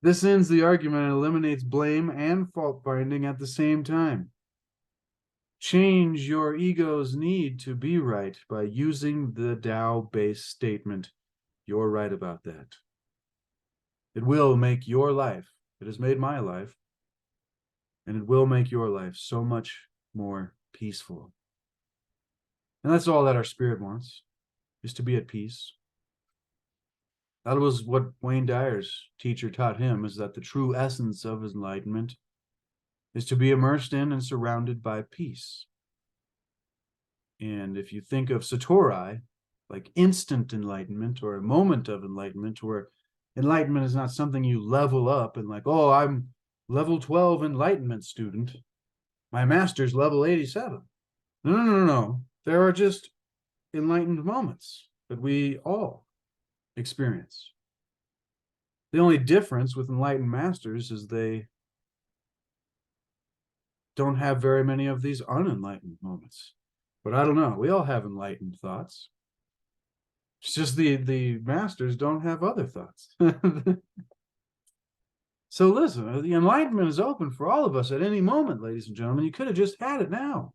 This ends the argument and eliminates blame and fault-finding at the same time. Change your ego's need to be right by using the Tao-based statement, "You're right about that." It will make your life, it has made my life, and it will make your life so much more peaceful. And that's all that our spirit wants, is to be at peace. That was what Wayne Dyer's teacher taught him, is that the true essence of enlightenment is to be immersed in and surrounded by peace. And if you think of Satori, like instant enlightenment or a moment of enlightenment, where enlightenment is not something you level up and like, oh, I'm level 12 enlightenment student. My master's level 87. No. There are just enlightened moments that we all experience. The only difference with enlightened masters is they don't have very many of these unenlightened moments. But I don't know. We all have enlightened thoughts. It's just the masters don't have other thoughts. So listen, the enlightenment is open for all of us at any moment, ladies and gentlemen. You could have just had it now.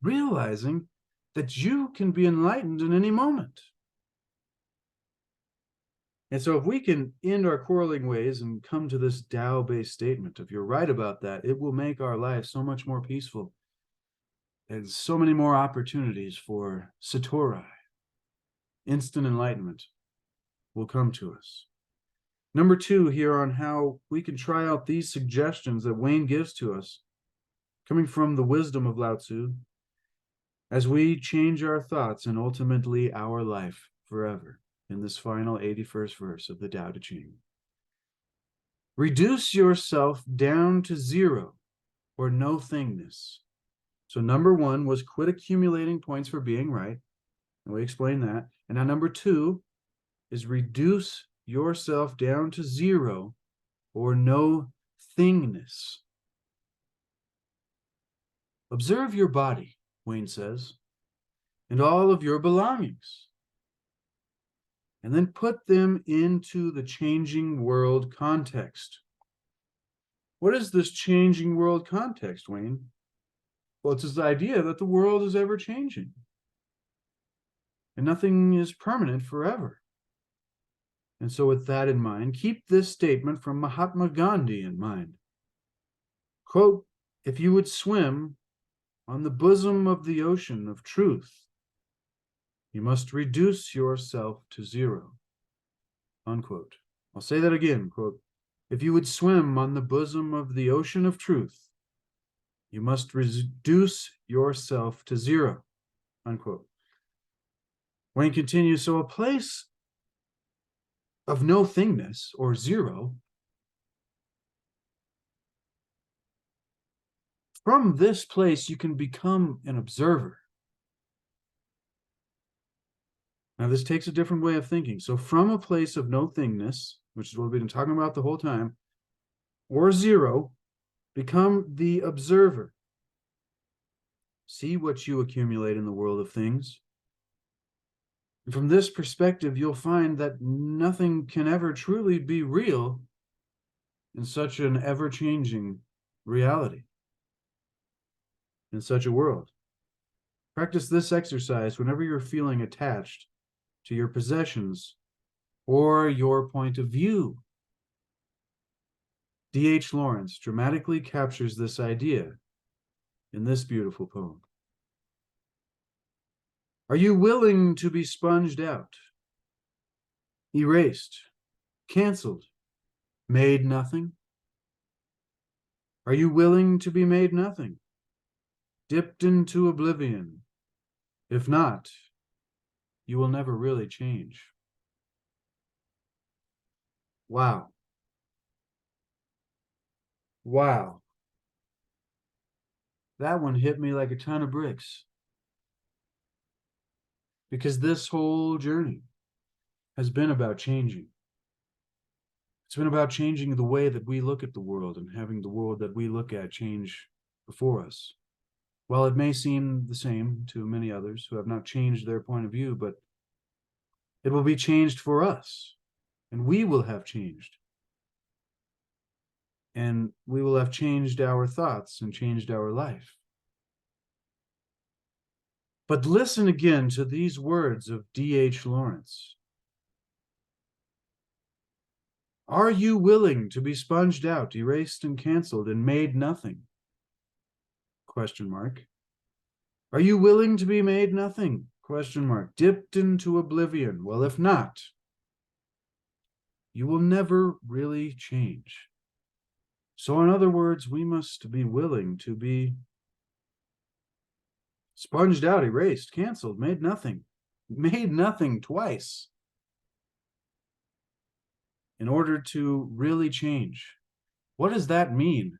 Realizing that you can be enlightened in any moment. And so if we can end our quarreling ways and come to this Tao-based statement, if you're right about that, it will make our lives so much more peaceful and so many more opportunities for Satori, instant enlightenment, will come to us. Number 2 here on how we can try out these suggestions that Wayne gives to us, coming from the wisdom of Lao-tzu, as we change our thoughts and ultimately our life forever, in this final 81st verse of the Tao Te Ching. Reduce yourself down to zero or no thingness. So number 1 was quit accumulating points for being right. And we explained that. And now number 2 is reduce yourself down to zero or no thingness. Observe your body, Wayne says, and all of your belongings, and then put them into the changing world context. What is this changing world context, Wayne? Well, it's this idea that the world is ever changing and nothing is permanent forever. And so with that in mind, keep this statement from Mahatma Gandhi in mind. Quote, if you would swim on the bosom of the ocean of truth, you must reduce yourself to zero. Unquote. I'll say that again, quote, if you would swim on the bosom of the ocean of truth, you must reduce yourself to zero. Unquote. Wayne continues, so a place of no thingness or zero, from this place you can become an observer. Now this takes a different way of thinking. So from a place of no thingness, which is what we've been talking about the whole time, or zero, become the observer. See what you accumulate in the world of things. And from this perspective, you'll find that nothing can ever truly be real in such an ever-changing reality, in such a world. Practice this exercise whenever you're feeling attached to your possessions or your point of view. D.H. Lawrence dramatically captures this idea in this beautiful poem. Are you willing to be sponged out, erased, canceled, made nothing? Are you willing to be made nothing, dipped into oblivion? If not, you will never really change. Wow. Wow. That one hit me like a ton of bricks. Because this whole journey has been about changing. It's been about changing the way that we look at the world and having the world that we look at change before us. While it may seem the same to many others who have not changed their point of view, but it will be changed for us, and we will have changed. And we will have changed our thoughts and changed our life. But listen again to these words of D.H. Lawrence. Are you willing to be sponged out, erased and canceled, and made nothing? Question mark. Are you willing to be made nothing? Question mark. Dipped into oblivion. Well, if not, you will never really change. So in other words, we must be willing to be sponged out, erased, canceled, made nothing twice in order to really change. What does that mean?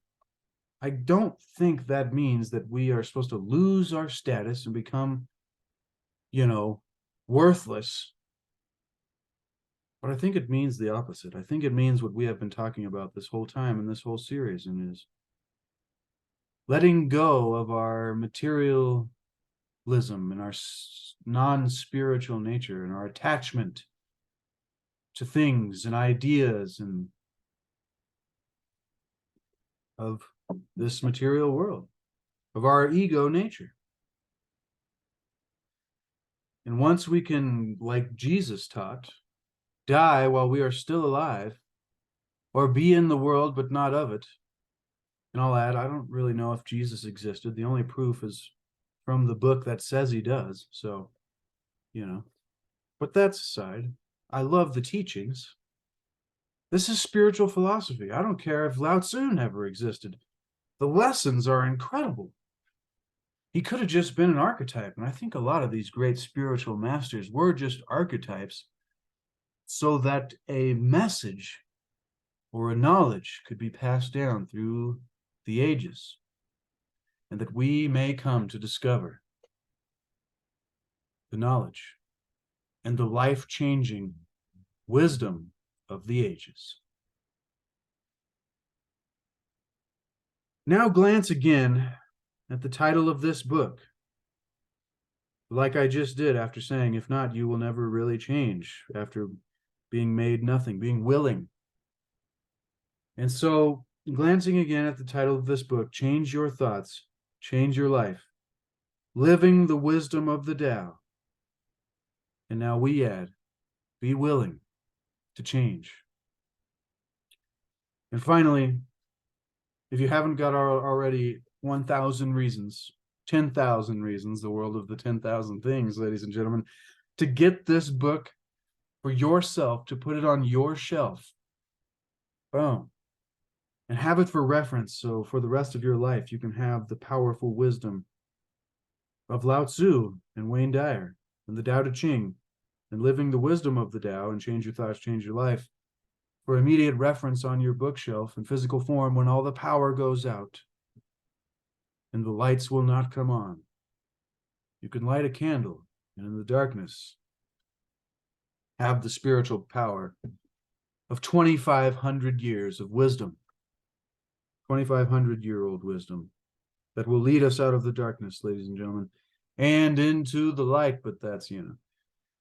I don't think that means that we are supposed to lose our status and become, worthless. But I think it means the opposite. I think it means what we have been talking about this whole time in this whole series, and is letting go of our materialism and our non-spiritual nature and our attachment to things and ideas and of this material world, of our ego nature. And once we can, like Jesus taught, die while we are still alive, or be in the world but not of it. And I'll add, I don't really know if Jesus existed. The only proof is from the book that says he does. So, but that's aside. I love the teachings. This is spiritual philosophy. I don't care if Lao-tzu never existed. The lessons are incredible. He could have just been an archetype. And I think a lot of these great spiritual masters were just archetypes so that a message or a knowledge could be passed down through the ages, and that we may come to discover the knowledge and the life-changing wisdom of the ages. Now glance again at the title of this book, like I just did after saying, if not, you will never really change, after being made nothing, being willing. And so, glancing again at the title of this book, Change Your Thoughts, Change Your Life, Living the Wisdom of the Tao. And now we add, be willing to change. And finally, if you haven't got already 1,000 reasons, 10,000 reasons, the world of the 10,000 things, ladies and gentlemen, to get this book for yourself, to put it on your shelf. Boom. And have it for reference, so for the rest of your life, you can have the powerful wisdom of Lao-tzu and Wayne Dyer and the Tao Te Ching and living the wisdom of the Tao and change your thoughts, change your life for immediate reference on your bookshelf in physical form when all the power goes out and the lights will not come on. You can light a candle and in the darkness have the spiritual power of 2,500 years of wisdom. 2,500-year-old wisdom that will lead us out of the darkness, ladies and gentlemen, and into the light. But that's,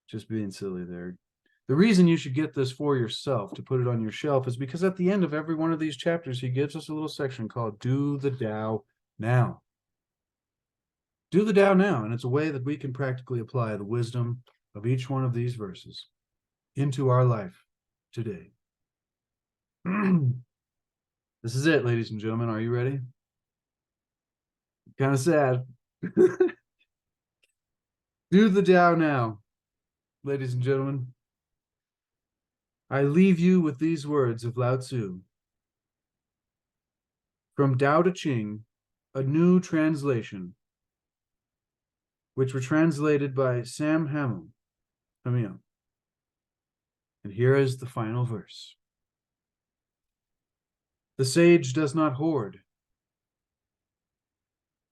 just being silly there. The reason you should get this for yourself, to put it on your shelf, is because at the end of every one of these chapters, he gives us a little section called Do the Tao Now. Do the Tao now. And it's a way that we can practically apply the wisdom of each one of these verses into our life today. This is it, ladies and gentlemen. Are you ready? Kind of sad. Do the Tao now, ladies and gentlemen. I leave you with these words of Lao-tzu. From Tao Te Ching, a new translation, which were translated by Sam Hamill. And here is the final verse. The sage does not hoard,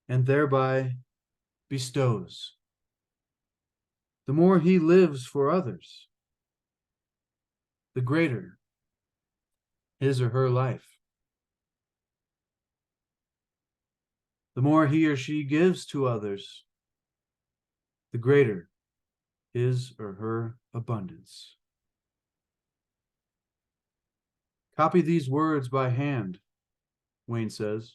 and thereby bestows. The more he lives for others, the greater his or her life. The more he or she gives to others, the greater his or her abundance. Copy these words by hand, Wayne says.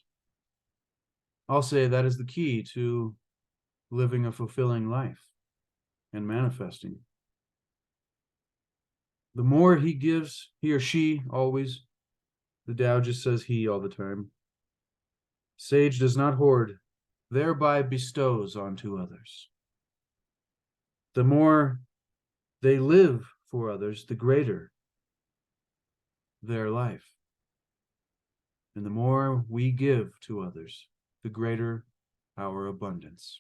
I'll say that is the key to living a fulfilling life and manifesting The more he gives, he or she always, the Tao just says he all the time. Sage does not hoard, thereby bestows onto others. The more they live for others, the greater their life. And the more we give to others, the greater our abundance.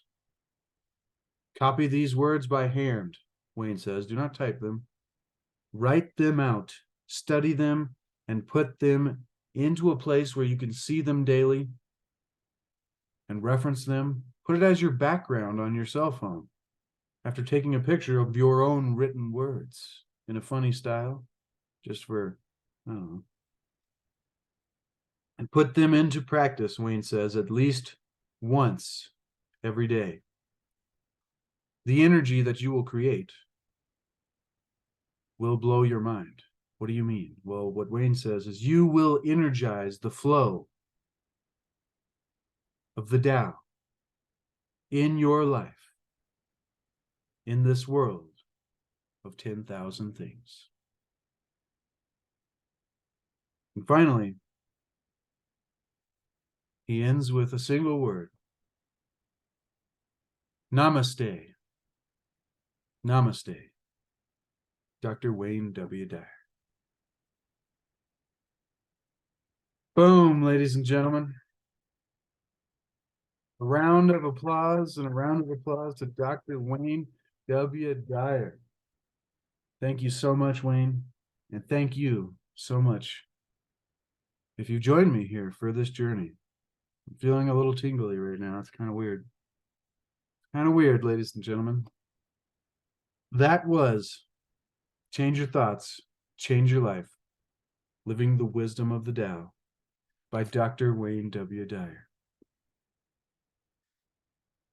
Copy these words by hand, Wayne says. Do not type them. Write them out, study them, and put them into a place where you can see them daily and reference them. Put it as your background on your cell phone after taking a picture of your own written words in a funny style, just for, I don't know. And put them into practice, Wayne says, at least once every day. The energy that you will create will blow your mind. What do you mean? Well, what Wayne says is you will energize the flow of the Tao in your life, in this world of 10,000 things. And finally, he ends with a single word. Namaste. Namaste. Dr. Wayne W. Dyer. Boom, ladies and gentlemen. A round of applause and a round of applause to Dr. Wayne W. Dyer. Thank you so much, Wayne. And thank you so much if you joined me here for this journey. I'm feeling a little tingly right now. It's kind of weird. Kind of weird, ladies and gentlemen. That was Change Your Thoughts, Change Your Life, Living the Wisdom of the Tao by Dr. Wayne W. Dyer.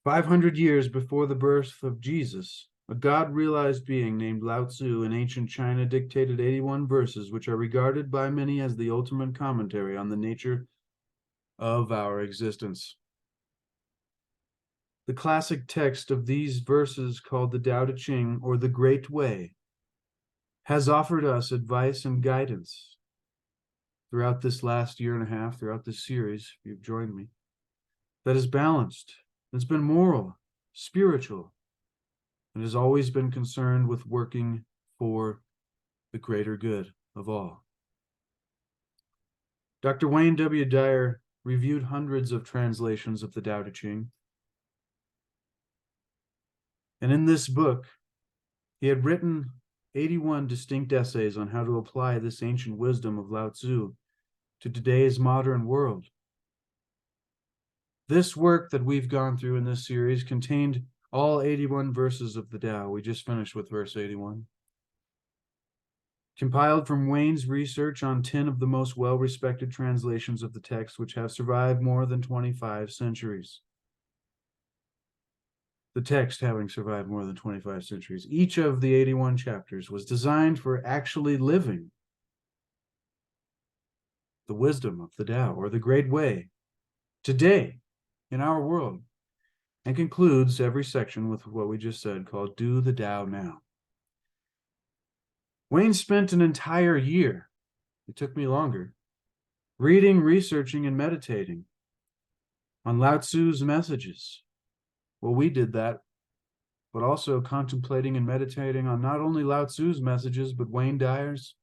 500 years before the birth of Jesus, a God-realized being named Lao-tzu in ancient China dictated 81 verses, which are regarded by many as the ultimate commentary on the nature of our existence. The classic text of these verses, called the Tao Te Ching, or the Great Way, has offered us advice and guidance throughout this last year and a half, throughout this series, if you've joined me, that is balanced. It's been moral, spiritual, and has always been concerned with working for the greater good of all. Dr. Wayne W. Dyer reviewed hundreds of translations of the Tao Te Ching. And in this book, he had written 81 distinct essays on how to apply this ancient wisdom of Lao-tzu to today's modern world. This work that we've gone through in this series contained all 81 verses of the Tao. We just finished with verse 81. Compiled from Wayne's research on 10 of the most well-respected translations of the text, which have survived more than 25 centuries. The text having survived more than 25 centuries. Each of the 81 chapters was designed for actually living the wisdom of the Tao, or the Great Way, today in our world, and concludes every section with what we just said, called Do the Tao Now. Wayne spent an entire year, it took me longer, reading, researching, and meditating on Lao-tzu's messages. Well, we did that, but also contemplating and meditating on not only Lao-tzu's messages, but Wayne Dyer's,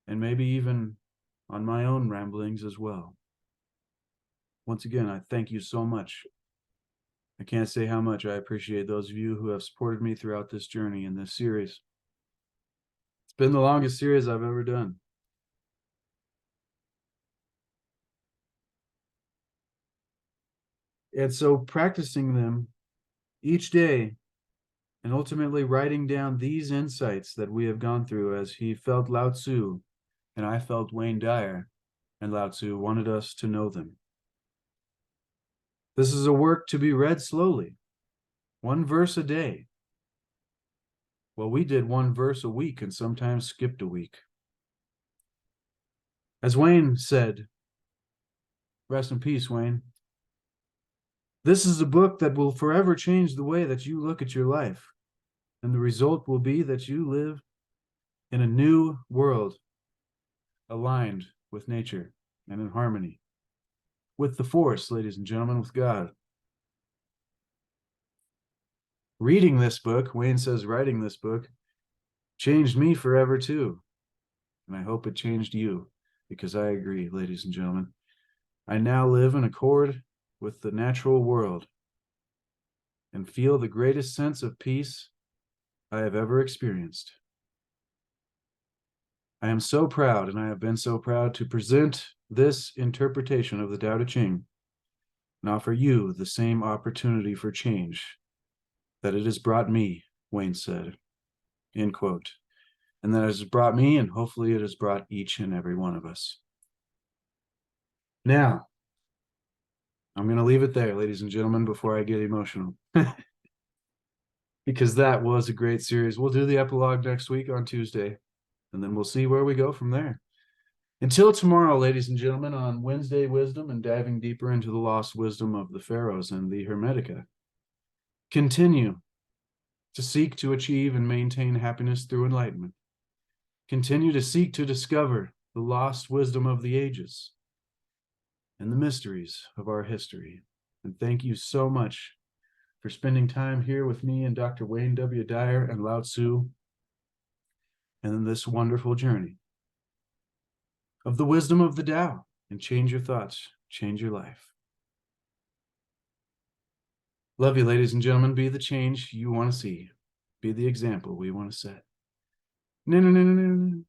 and maybe even on my own ramblings as well. Once again, I thank you so much. I can't say how much I appreciate those of you who have supported me throughout this journey in this series. It's been the longest series I've ever done. And so practicing them each day and ultimately writing down these insights that we have gone through as he felt Lao-tzu and I felt Wayne Dyer, and Lao-tzu wanted us to know them. This is a work to be read slowly, one verse a day. Well, we did one verse a week and sometimes skipped a week. As Wayne said, rest in peace, Wayne, this is a book that will forever change the way that you look at your life. And the result will be that you live in a new world, aligned with nature and in harmony with the force, ladies and gentlemen, with God. Reading this book, Wayne says writing this book, changed me forever too. And I hope it changed you, because I agree, ladies and gentlemen. I now live in accord with the natural world and feel the greatest sense of peace I have ever experienced. I am so proud, and I have been so proud to present this interpretation of the Tao Te Ching and offer you the same opportunity for change that it has brought me, Wayne said, end quote. And that it has brought me, and hopefully it has brought each and every one of us. Now, I'm going to leave it there, ladies and gentlemen, before I get emotional. Because that was a great series. We'll do the epilogue next week on Tuesday, and then we'll see where we go from there. Until tomorrow, ladies and gentlemen, on Wednesday Wisdom and diving deeper into the lost wisdom of the pharaohs and the Hermetica. Continue to seek to achieve and maintain happiness through enlightenment. Continue to seek to discover the lost wisdom of the ages and the mysteries of our history. And thank you so much for spending time here with me and Dr. Wayne W. Dyer and Lao-tzu and this wonderful journey of the wisdom of the Tao. And change your thoughts, change your life. Love you, ladies and gentlemen. Be the change you want to see. Be the example we want to set. No, no, no, no, no, no.